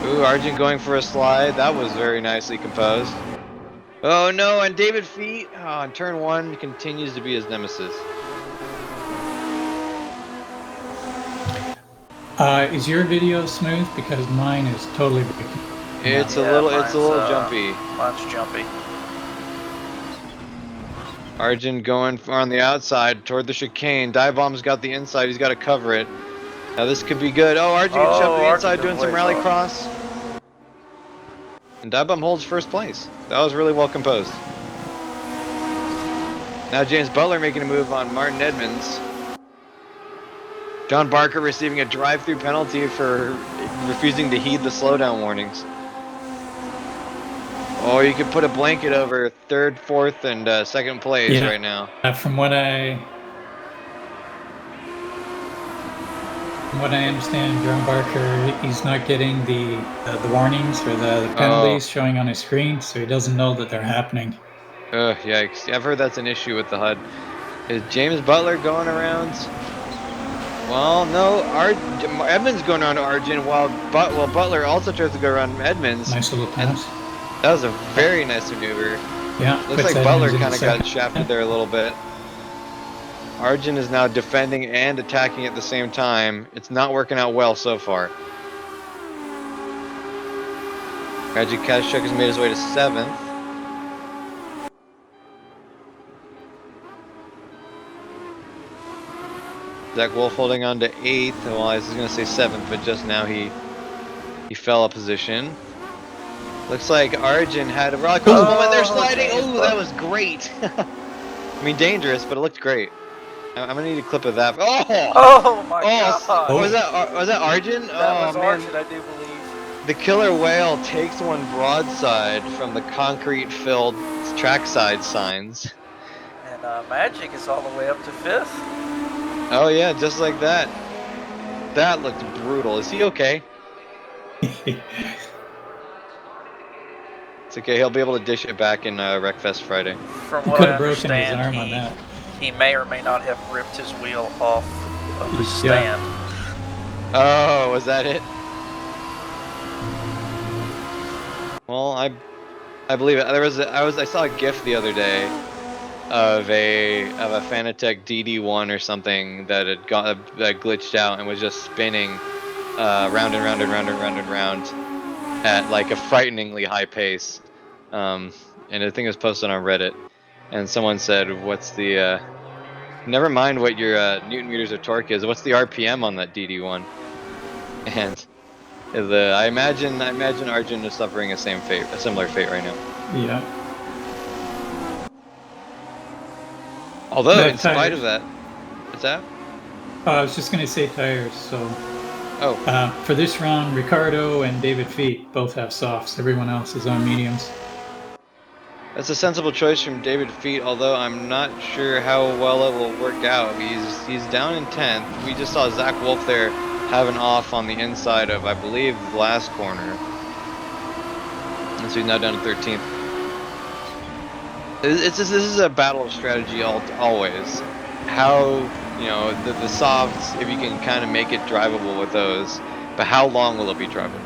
Ooh, Arjun going for a slide. That was very nicely composed. Oh no, and David Feet on turn 1 continues to be his nemesis. Is your video smooth? Because mine is totally breaking. It's a little jumpy. Mine's jumpy. Arjun going on the outside toward the chicane. Dive bomb's got the inside. He's got to cover it. Now this could be good. Oh, Arjun gets shoved to the inside doing some rallycross. And Dive Bomb holds first place. That was really well composed. Now James Butler making a move on Martin Edmonds. John Barker receiving a drive-through penalty for refusing to heed the slowdown warnings. Oh, you could put a blanket over third, fourth, and second place right now. From what I understand, John Barker, he's not getting the warnings or the penalties showing on his screen, so he doesn't know that they're happening. Yikes. I've heard that's an issue with the HUD. Is James Butler going around? Well, no. Edmonds going around Arjun while Butler also tries to go around Edmonds. Nice little pass. That was a very nice maneuver. Yeah. Looks like Butler kind of got shafted there a little bit. Arjun is now defending and attacking at the same time. It's not working out well so far. Magic Kazchuk has made his way to 7th. Zach Wolf holding on to 8th. Well, I was going to say 7th, but just now he fell a position. Looks like Arjun had a rock moment. They're sliding. Oh, that was great. I mean, dangerous, but it looked great. I'm gonna need a clip of that. Oh my God! Was that Arjun? That was Arjun, I do believe. The killer whale takes one broadside from the concrete-filled trackside signs. And Magic is all the way up to 5th. Oh yeah, just like that. That looked brutal. Is he okay? It's okay. He'll be able to dish it back in Wreckfest Friday. From what I understand, he may or may not have ripped his wheel off of the stand. Oh, was that it? Well, I believe it. I saw a GIF the other day of a Fanatec DD1 or something that had that glitched out and was just spinning round and round and round and round and round at like a frighteningly high pace. And I think it was posted on Reddit. And someone said, "What's the never mind what your Newton meters of torque is. What's the RPM on that DD1?" And I imagine Arjun is suffering a similar fate right now. Yeah. Although, in spite of that, what's that? I was just going to say tires. So, for this round, Ricardo and David Feet both have softs. Everyone else is on mediums. That's a sensible choice from David Feet, although I'm not sure how well it will work out. He's down in 10th. We just saw Zach Wolf there have an off on the inside of, I believe, the last corner. And so he's now down to 13th. This is a battle of strategy always. How, the softs, if you can kind of make it drivable with those, but how long will it be drivable?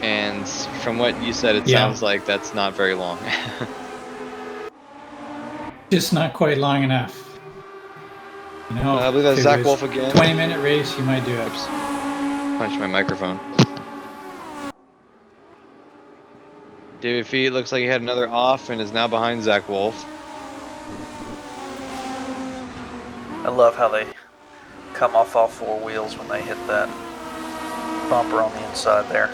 And from what you said, it sounds like that's not very long. Just not quite long enough. I believe that's Zach Wolf again. 20-minute race, you might do it. Oops. Punched my microphone. David Feet looks like he had another off and is now behind Zach Wolf. I love how they come off all 4 wheels when they hit that bumper on the inside there.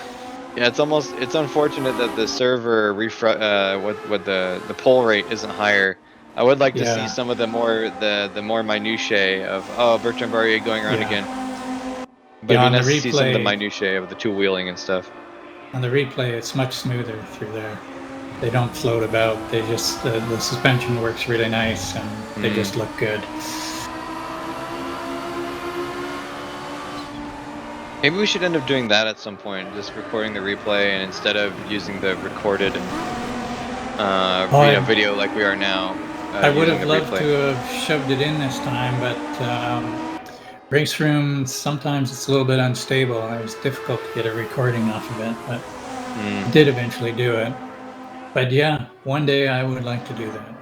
Yeah, it's unfortunate that the server the pull rate isn't higher. I would like to see some of the more minutiae of Bertrand Barrier going around again. But it'd be nice to see some of the minutiae of the 2-wheeling and stuff. On the replay, it's much smoother through there. They don't float about. They just the suspension works really nice and they just look good. Maybe we should end up doing that at some point, just recording the replay, and instead of using the recorded and video like we are now. I would have loved to have shoved it in this time, but Raceroom, sometimes it's a little bit unstable. It was difficult to get a recording off of it, but I did eventually do it. But yeah, one day I would like to do that.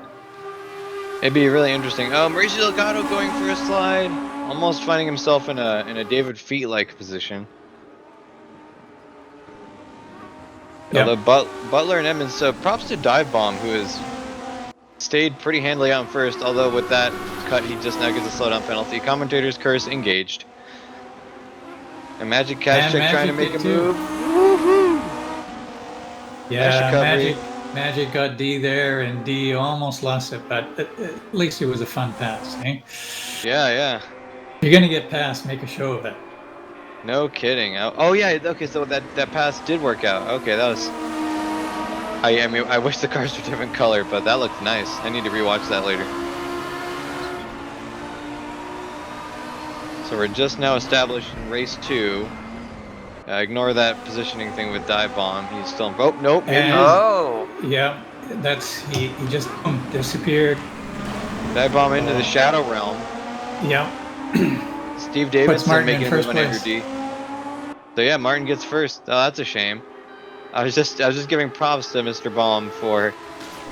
It'd be really interesting. Mauricio Delgado going for a slide. Almost finding himself in a David Feet-like position. Yep. Although Butler and Edmonds, so props to Dive Bomb, who has stayed pretty handily out in first, although with that cut he just now gets a slowdown penalty. Commentator's curse engaged. And Magic Kazchuk trying to make a move. Woohoo! Yeah, recovery. Magic got D there, and D almost lost it, but at least it was a fun pass, eh? Yeah, yeah. If you're gonna get past, make a show of it. No kidding. Oh yeah. Okay, so that pass did work out. Okay, that was. I mean, I wish the cars were different color, but that looked nice. I need to rewatch that later. So we're just now established in race 2. Ignore that positioning thing with dive bomb. He's still. Oh nope. Maybe And- he's Oh, Yeah, that's he just disappeared. dive bomb into the shadow realm. Yeah. Steve Davidson Martin making in a first move on Andrew place. D. So yeah, Martin gets first. Oh, that's a shame. I was just giving props to Mr. Baum for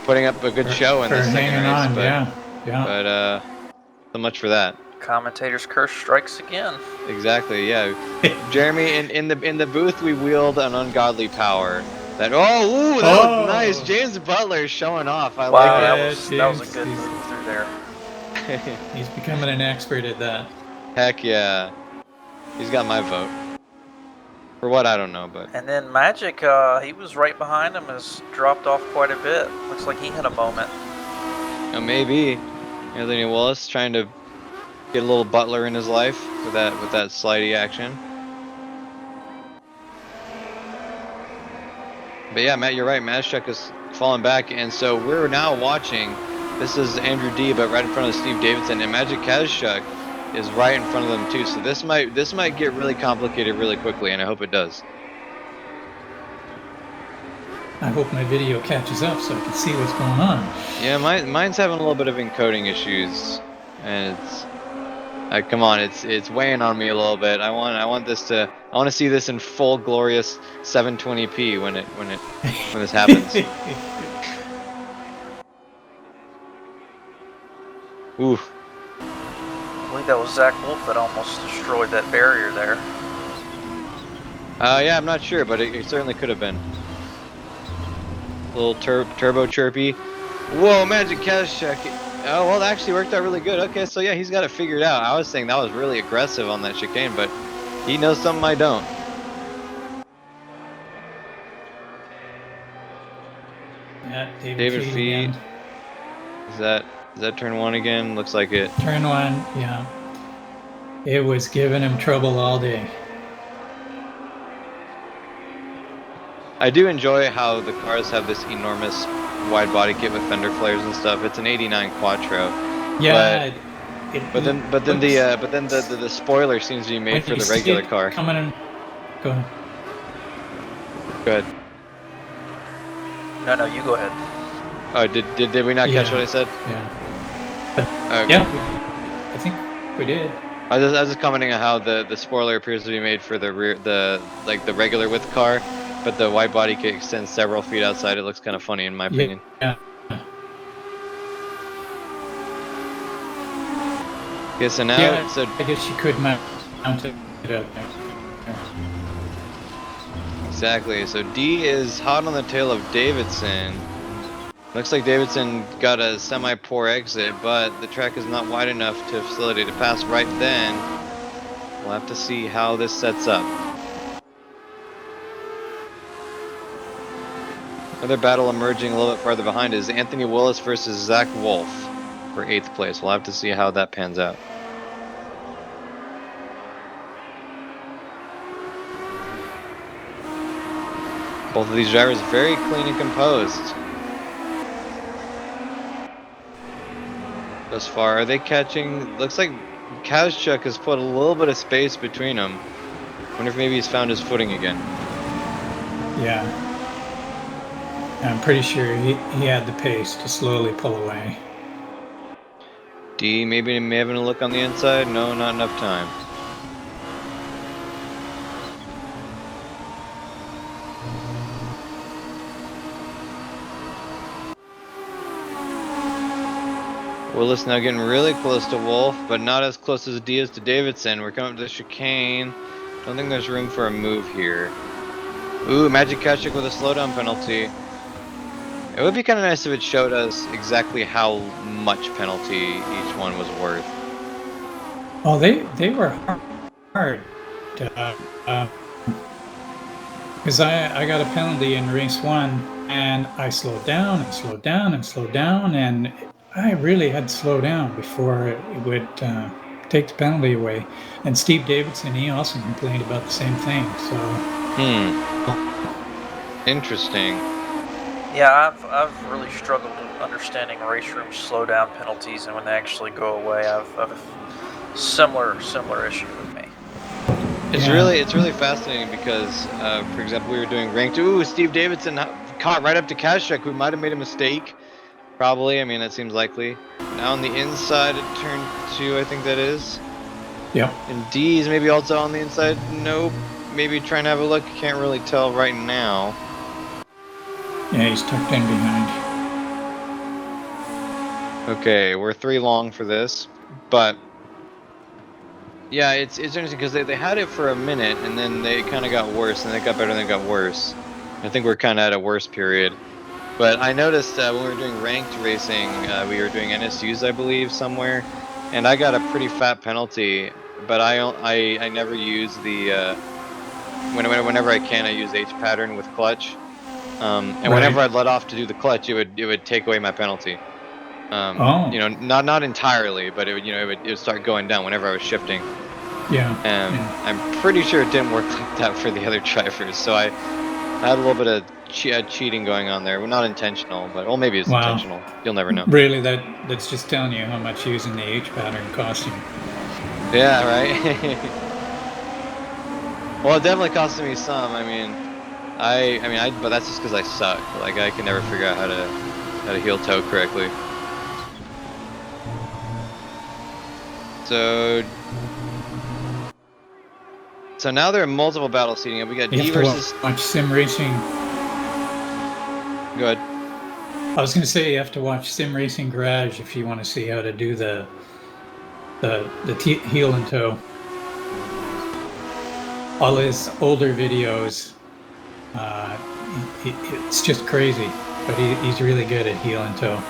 putting up a good show in for this second hanging race, on, but yeah. so much for that. commentator's curse strikes again. Exactly, yeah. Jeremy, in the booth, we wield an ungodly power. That ooh, that looked nice. James Butler showing off. I Wow, like that was a James, good move through there. it. He's becoming an expert at that. Heck yeah, he's got my vote. For what, I don't know, but And then Magic, he was right behind him, has dropped off quite a bit. Looks like he had a moment. maybe Anthony Willis trying to get a little Butler in his life with that slidey action. But yeah, Matt, you're right. Mazchuk is falling back, and so we're now watching. This is Andrew D, but right in front of Steve Davidson, and Magic Kazchuk is right in front of them too. So this might get really complicated really quickly, and I hope it does. I hope my video catches up so I can see what's going on. Yeah, mine's having a little bit of encoding issues, and it's come on, it's weighing on me a little bit. I want to see this in full glorious 720p when this happens. Ooh. I believe that was Zach Wolf that almost destroyed that barrier there. Yeah, I'm not sure, but it certainly could have been. A little turbo chirpy. Whoa, Magic Kazchuk. Oh, well, that actually worked out really good. Okay, so yeah, he's got it figured out. I was saying that was really aggressive on that chicane, but he knows something I don't. Yeah, David Feet. again. Is that turn 1 again? Looks like it. Turn 1, yeah. It was giving him trouble all day. I do enjoy how the cars have this enormous wide body kit with fender flares and stuff. It's an '89 Quattro. Yeah. But then the spoiler seems to be made for the regular car. Coming in. Go ahead. Go ahead. No, you go ahead. Oh, did we not catch what I said? Yeah. Okay. Yeah, I think we did. I was just commenting on how the spoiler appears to be made for the regular width car, but the wide body kit extends several feet outside. It looks kind of funny in my opinion. Yeah. Okay, so now I guess you could mount it up there. Exactly. So D is hot on the tail of Davidson. Looks like Davidson got a semi-poor exit, but the track is not wide enough to facilitate a pass right then. We'll have to see how this sets up. Another battle emerging a little bit farther behind is Anthony Willis versus Zach Wolf for 8th place. We'll have to see how that pans out. Both of these drivers very clean and composed. Thus far, are they catching? Looks like Kazchuk has put a little bit of space between them. Wonder if maybe he's found his footing again. Yeah. I'm pretty sure he had the pace to slowly pull away. D maybe having a look on the inside? No, not enough time. Willis now getting really close to Wolf, but not as close as D is to Davidson. We're coming up to the chicane. Don't think there's room for a move here. Ooh, Magic Kazchuk with a slowdown penalty. It would be kind of nice if it showed us exactly how much penalty each one was worth. Oh, they were hard to Because I got a penalty in race 1, and I slowed down and slowed down and slowed down, and I really had to slow down before it would take the penalty away. And Steve Davidson, he also complained about the same thing. So. Interesting. Yeah, I've really struggled with understanding Raceroom slowdown penalties, and when they actually go away, I've a similar issue with me. It's really fascinating because, for example, we were doing ranked. Ooh, Steve Davidson caught right up to Kashek, who might have made a mistake. Probably. I mean, that seems likely. Now on the inside at turn 2, I think that is. Yep. And D is maybe also on the inside. Nope. Maybe trying to have a look. Can't really tell right now. Yeah, he's tucked in behind. Okay, we're 3 long for this, but yeah, it's interesting because they had it for a minute and then they kind of got worse, and they got better and then got worse. I think we're kind of at a worse period. But I noticed when we were doing ranked racing, we were doing NSUs, I believe, somewhere, and I got a pretty fat penalty. But I never use the whenever I can, I use H pattern with clutch. And whenever I'd let off to do the clutch, it would take away my penalty. You know, not entirely, but it would, it would start going down whenever I was shifting. Yeah. And I'm pretty sure it didn't work like that for the other drivers. So I had a little bit of cheating going on there. Well, not intentional, but well, maybe it's intentional. You'll never know. Really, that's just telling you how much using the H pattern costs you. Yeah, right. Well, it definitely costed me some. I mean, but that's just because I suck. Like, I can never figure out how to heel toe correctly. So now there are multiple battles heating up. We got D versus. Watch sim racing. Go ahead. I was going to say you have to watch Sim Racing Garage if you want to see how to do the heel and toe. All his older videos, it's just crazy, but he's really good at heel and toe.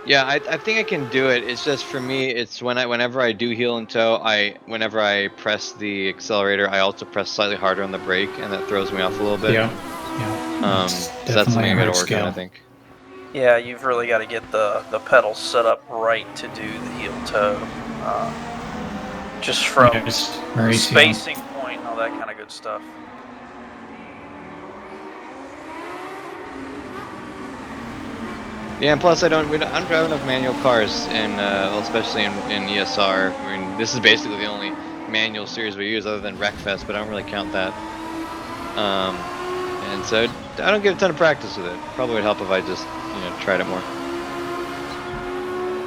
Yeah, I think I can do it. It's just for me, it's whenever I do heel and toe, whenever I press the accelerator, I also press slightly harder on the brake, and that throws me off a little bit. Yeah. So that's something I gotta work on, I think. Yeah, you've really got to get the pedals set up right to do the heel toe. Just from spacing point and all that kind of good stuff. Yeah, and plus I don't drive enough manual cars, and especially in ESR. I mean, this is basically the only manual series we use other than Wreckfest, but I don't really count that. And so I don't get a ton of practice with it. Probably would help if I just tried it more.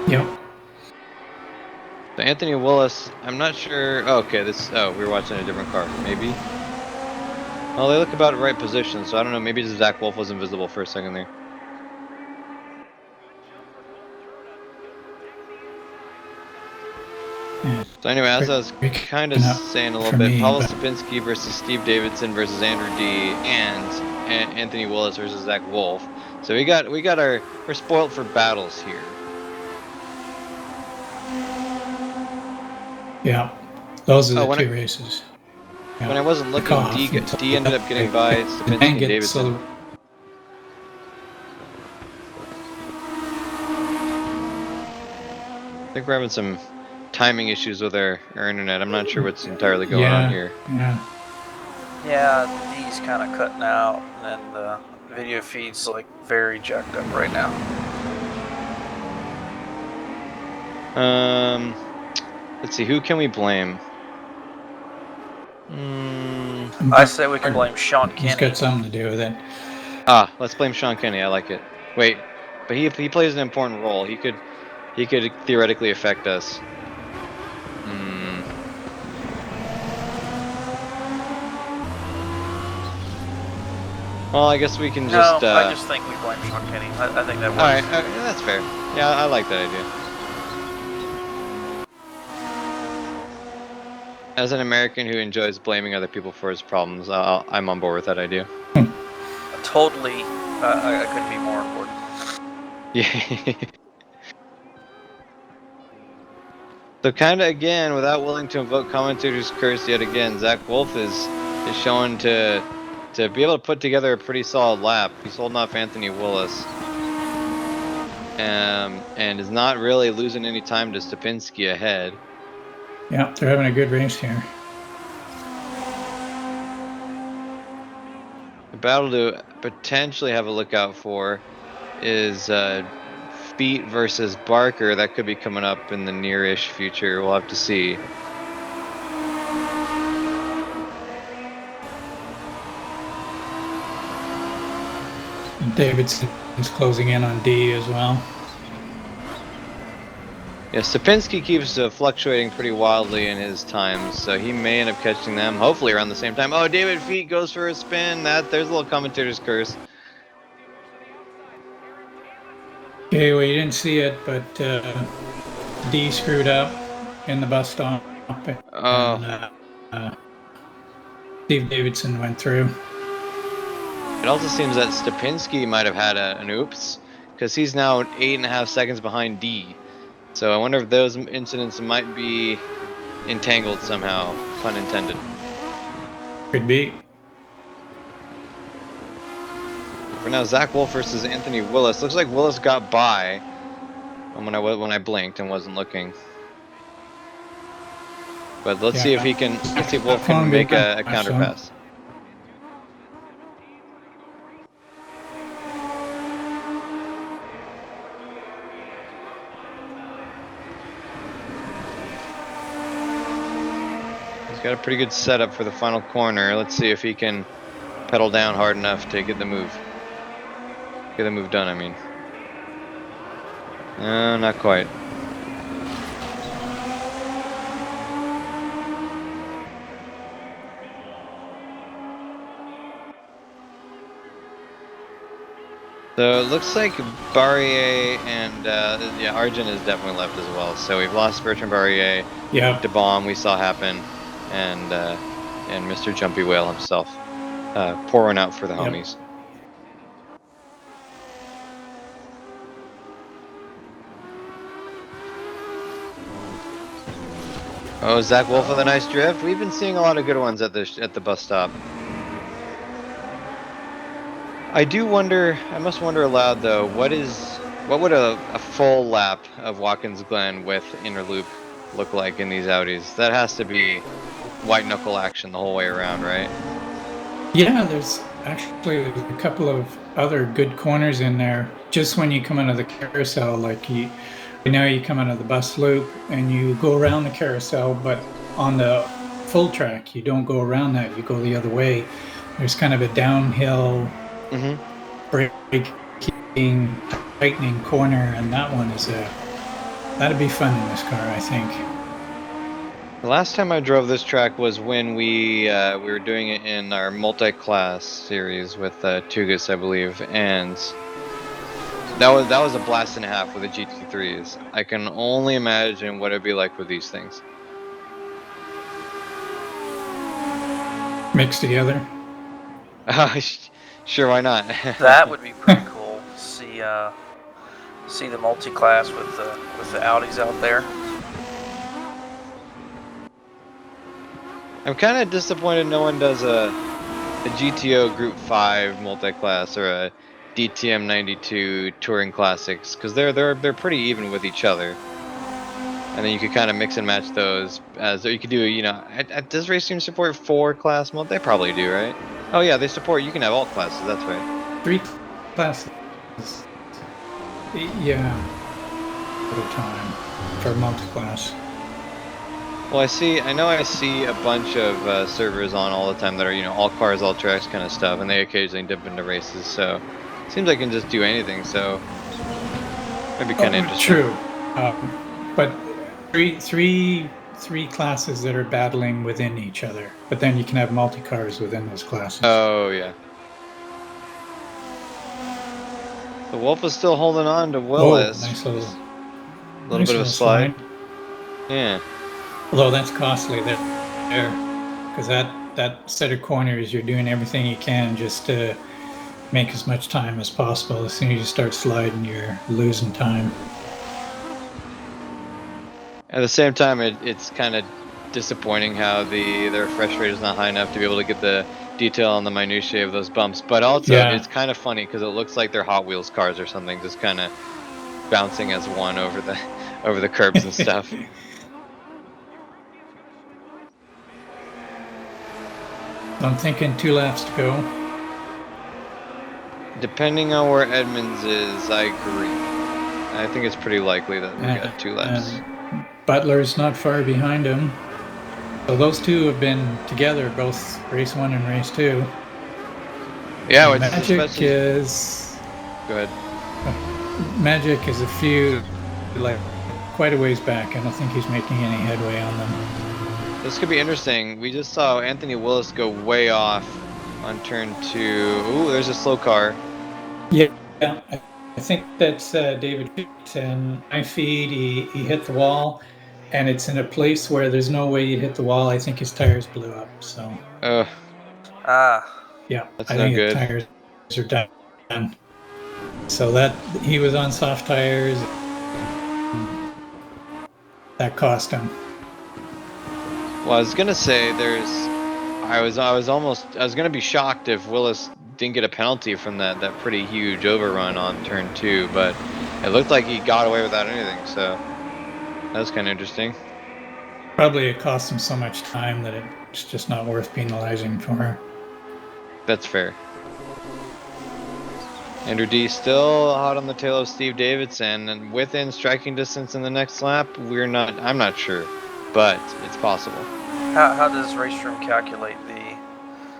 Yep. So Anthony Willis, I'm not sure. Oh, okay, we were watching a different car, maybe. Well, they look about the right position, so I don't know. Maybe Zach Wolf was invisible for a second there. So anyway, as I was kind of saying a little bit, Pavel Stupinski versus Steve Davidson versus Andrew D, and Anthony Willis versus Zach Wolf. So we're spoiled for battles here. Yeah, those are the 2 races. Yeah. When I wasn't looking, D ended up getting by Stupinski and Davidson. I think we're having some timing issues with our internet. I'm not sure what's entirely going on here. Yeah, D's kind of cutting out, and the video feed's like very jacked up right now. Let's see, who can we blame? I say we can blame Sean Kenny. He's got something to do with it. Let's blame Sean Kenny. I like it. Wait, but he plays an important role. He could theoretically affect us. Well, I guess we can just. No, I just think we blame Sean Kenny. I think that works. All right, that's fair. Yeah, I like that idea. As an American who enjoys blaming other people for his problems, I'm on board with that idea. Totally, I couldn't be more important. Yeah. So kind of again, without willing to invoke commentator's curse yet again, Zach Wolf is shown to be able to put together a pretty solid lap. He's holding off Anthony Willis, and is not really losing any time to Stupinski ahead. Yeah, they're having a good race here. The battle to potentially have a look out for is Feet versus Barker. That could be coming up in the near-ish future. We'll have to see. And Davidson's closing in on D as well. Yeah, Stupinski keeps fluctuating pretty wildly in his times, so he may end up catching them, hopefully around the same time. Oh, David Feet goes for a spin. There's a little commentator's curse. Okay, well, you didn't see it, but D screwed up in the bus stop. Oh. And Steve Davidson went through. It also seems that Stupinski might have had an oops, because he's now 8.5 seconds behind D. So I wonder if those incidents might be entangled somehow, pun intended. Could be. For now, Zach Wolf versus Anthony Willis. Looks like Willis got by when I blinked and wasn't looking. But let's see if he can. Let's see if Wolf can make a counter pass. He's got a pretty good setup for the final corner. Let's see if he can pedal down hard enough to get the move. Get the move done, I mean. No, not quite. So it looks like Barrier and yeah, Arjun is definitely left as well. So we've lost Bertrand Barrier. Yeah. The bomb we saw happen, and Mr. Jumpy Whale himself pouring out for the homies. Oh, Zach Wolf with a nice drift. We've been seeing a lot of good ones at the bus stop. I do wonder. I must wonder aloud though. What would a full lap of Watkins Glen with inner loop look like in these Audis? That has to be white knuckle action the whole way around, right? Yeah, there's actually a couple of other good corners in there. Just when you come out of the carousel, like you come out of the bus loop and you go around the carousel, but on the full track, you don't go around that. You go the other way. There's kind of a downhill, braking, tightening corner, and that one is that'd be fun in this car, I think. The last time I drove this track was when we were doing it in our multi-class series with Tugas, I believe, and that was a blast and a half with the GT3s. I can only imagine what it'd be like with these things. Mixed together? Sure, why not? That would be pretty cool. See the multi-class with the Audis out there. I'm kind of disappointed no one does a GTO Group 5 multi-class or a DTM 92 Touring Classics, because they're pretty even with each other, and then you could kind of mix and match those. As you could do, does Raceroom support 4-class mode? They probably do, right? Oh yeah, they support. You can have all classes. That's right. 3 classes. Yeah. At a time for multi-class. Well, I know I see a bunch of servers on all the time that are, all cars, all tracks kind of stuff, and they occasionally dip into races, so it seems I can just do anything, so it'd be kind of interesting. True. But three classes that are battling within each other, but then you can have multi-cars within those classes. Oh, yeah. The Wolf is still holding on to Willis. Nice little bit of a slide. Yeah. Although that's costly there, because that set of corners, you're doing everything you can just to make as much time as possible. As soon as you start sliding, you're losing time. At the same time, it's kind of disappointing how the refresh rate is not high enough to be able to get the detail on the minutiae of those bumps. But also, Yeah. it's kind of funny because it looks like they're Hot Wheels cars or something, just kind of bouncing as one over the over the curbs and stuff. I'm thinking 2 laps to go. Depending on where Edmonds is, I agree. I think it's pretty likely that we got 2 laps. Butler's not far behind him. So those two have been together, both race 1 and race 2. Yeah, it's Magic especially. is. Go ahead. Magic is a few, like, quite a ways back. I don't think he's making any headway on them. This could be interesting. We just saw Anthony Willis go way off on turn 2. Ooh, there's a slow car. Yeah, I think that's David. And my feed, he hit the wall, and it's in a place where there's no way you'd hit the wall. I think his tires blew up. So. Yeah, That's I no think good. his tires are done. So that he was on soft tires. That cost him. Well, I was gonna say I was gonna be shocked if Willis didn't get a penalty from that pretty huge overrun on turn 2, but it looked like he got away without anything, so that was kind of interesting. Probably it cost him so much time that it's just not worth penalizing for. That's fair. Andrew D still hot on the tail of Steve Davidson and within striking distance in the next lap. I'm not sure, but it's possible. How does Raceroom calculate the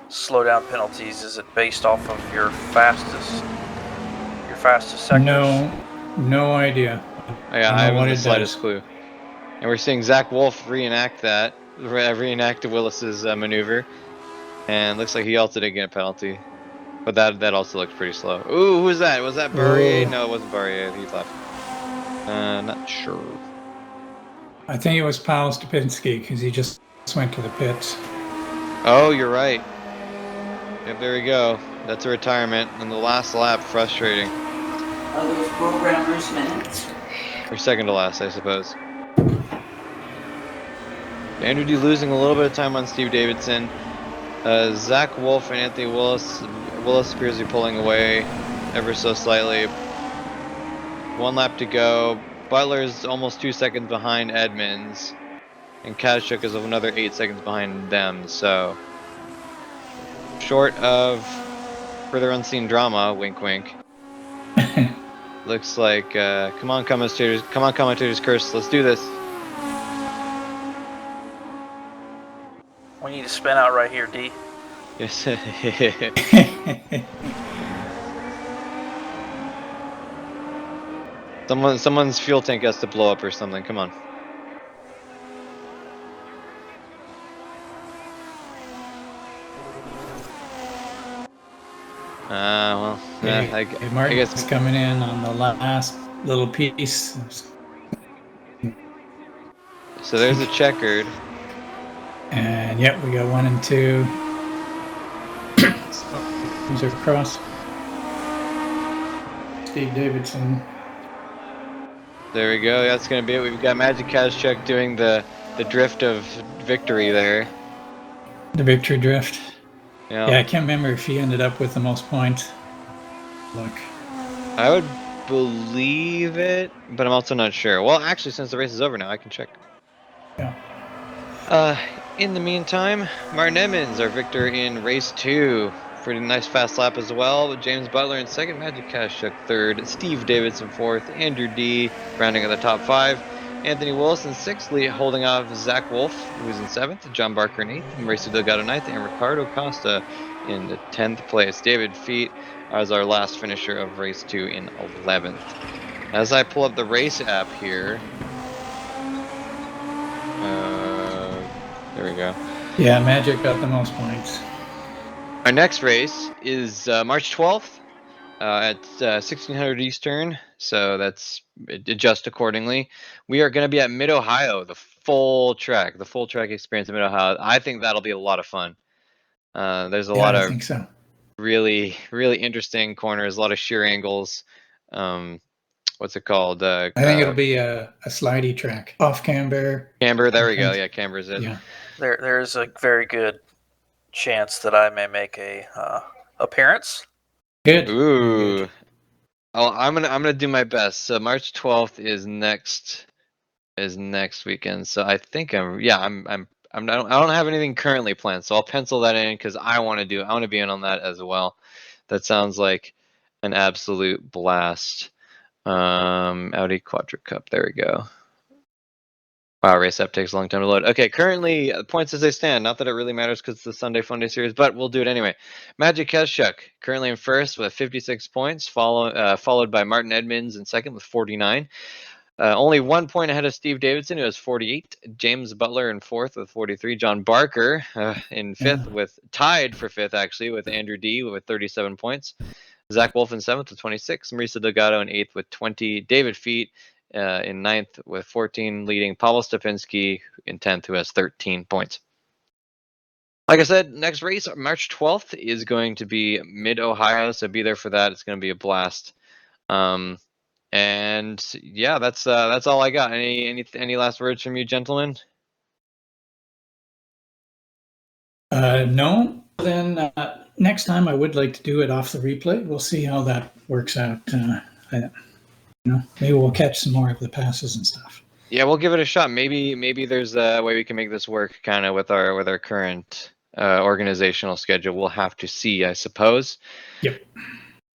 slowdown penalties? Is it based off of your fastest sectors? No idea. Yeah, I haven't the slightest clue. And we're seeing Zach Wolf reenact Willis's maneuver, and looks like he also didn't get a penalty. But that also looks pretty slow. Ooh, who was that? Was that Barrier? No, it wasn't Barrier. He left. Not sure. I think it was Paul Stupinski because he just went to the pits. Oh, you're right. Yep, there we go. That's a retirement on the last lap. Frustrating. Are those programmers' minutes? Or second to last, I suppose. Andrew D losing a little bit of time on Steve Davidson. Zach Wolf and Anthony Willis. Willis appears to be pulling away ever so slightly. 1 lap to go. Butler's almost 2 seconds behind Edmonds. And Kazachuk is another 8 seconds behind them. So, short of further unseen drama, wink wink. Looks like, come on commentators curse, let's do this. We need to spin out right here, D. Yes. Someone's fuel tank has to blow up or something. Come on. Well, yeah, I Martin's guess coming in on the last little piece. So there's a checkered. And yep, we got 1 and 2. These are across. Steve Davidson. There we go. That's gonna be it. We've got Magic Kazachuk doing the drift of victory there. The victory drift. Yeah. Yeah, I can't remember if he ended up with the most points. Look. I would believe it, but I'm also not sure. Well, actually, since the race is over now, I can check. Yeah. In the meantime, Martin Emmons, our victor in race 2. Pretty nice fast lap as well, with James Butler in second, Magic Kazachuk third, Steve Davidson fourth, Andrew D rounding out the top 5, Anthony Wilson sixth, holding off Zach Wolf, who's in seventh, John Barker in eighth, Mauricio Delgado ninth, and Ricardo Costa in the 10th place. David Feet as our last finisher of race 2 in 11th. As I pull up the race app here, there we go. Yeah, Magic got the most points. Our next race is March 12th at 1600 Eastern, so that's adjust accordingly. We are going to be at Mid-Ohio, the full track experience in Mid-Ohio. I think that'll be a lot of fun. There's a lot of think so. really, really interesting corners, a lot of sheer angles. what's it called? I think it'll be a slidey track. Off camber. Camber. There we go. Yeah, camber's it. Yeah. There's a very good chance that I may make a appearance. Good. Ooh. Good. Oh, I'm gonna do my best. So March 12th is next weekend. So I think I don't have anything currently planned. So I'll pencil that in because I want to be in on that as well. That sounds like an absolute blast. Audi Quattro Cup. There we go. Wow, race app takes a long time to load. Okay, currently points as they stand. Not that it really matters because it's the Sunday Funday series, but we'll do it anyway. Magic Kezchuk currently in first with 56 points, followed by Martin Edmonds in second with 49. Only 1 point ahead of Steve Davidson, who has 48. James Butler in fourth with 43. John Barker in fifth, with tied for fifth actually with Andrew D with 37 points. Zach Wolf in seventh with 26. Marisa Delgado in eighth with 20. David Feet in ninth with 14, leading Pavel Stepinski in 10th, who has 13 points. Like I said, next race, March 12th, is going to be Mid-Ohio, so be there for that. It's going to be a blast. And yeah, that's all I got. Any last words from you, gentlemen? No. Then next time I would like to do it off the replay. We'll see how that works out. Maybe we'll catch some more of the passes and stuff. Yeah, we'll give it a shot. Maybe there's a way we can make this work kind of with our current organizational schedule. We'll have to see, I suppose. Yep.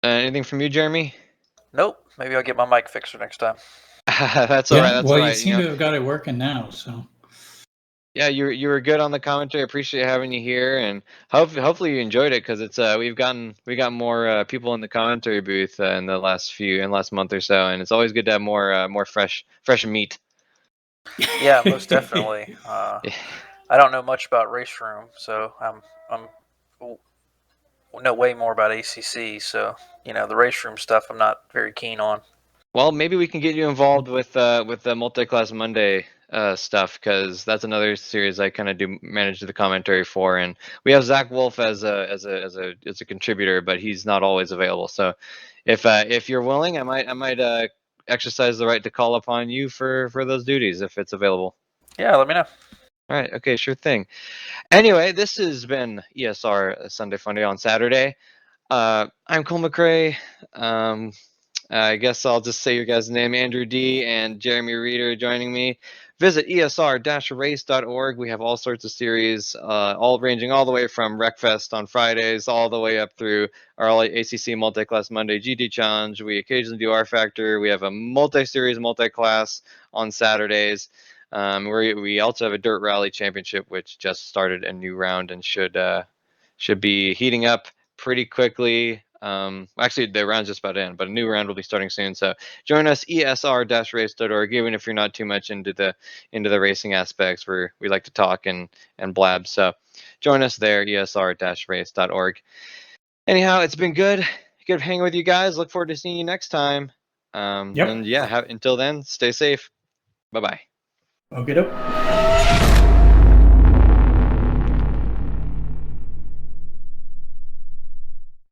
Anything from you, Jeremy? Nope. Maybe I'll get my mic fixer next time. That's all right. That's all right. You seem to have got it working now, so. Yeah, you were good on the commentary. I appreciate having you here, and hopefully you enjoyed it because it's we got more people in the commentary booth in the last month or so, and it's always good to have more fresh meat. Yeah, most definitely. I don't know much about Raceroom, so I'm know way more about ACC. So the Raceroom stuff I'm not very keen on. Well, maybe we can get you involved with the Multi-Class Monday stuff because that's another series I kind of do manage the commentary for, and we have Zach Wolf as a contributor, but he's not always available. So if you're willing, I might exercise the right to call upon you for those duties if it's available. Yeah, let me know. All right, okay, sure thing. Anyway, this has been ESR Sunday Funday on Saturday. I'm Cole McRae. I guess I'll just say your guys' name, Andrew D. and Jeremy Reeder joining me. Visit esr-race.org. We have all sorts of series, all ranging all the way from Wreckfest on Fridays, all the way up through our ACC Multi-Class Monday GT Challenge. We occasionally do R Factor. We have a multi-series, multi-class on Saturdays. We also have a Dirt Rally Championship, which just started a new round and should be heating up pretty quickly. Actually, the round's just about in, but a new round will be starting soon. So join us, esr-race.org, even if you're not too much into the racing aspects, where we like to talk and blab. So join us there, esr-race.org. Anyhow, it's been good hanging with you guys. Look forward to seeing you next time. Yep. And yeah, until then, stay safe. Bye-bye. Okay.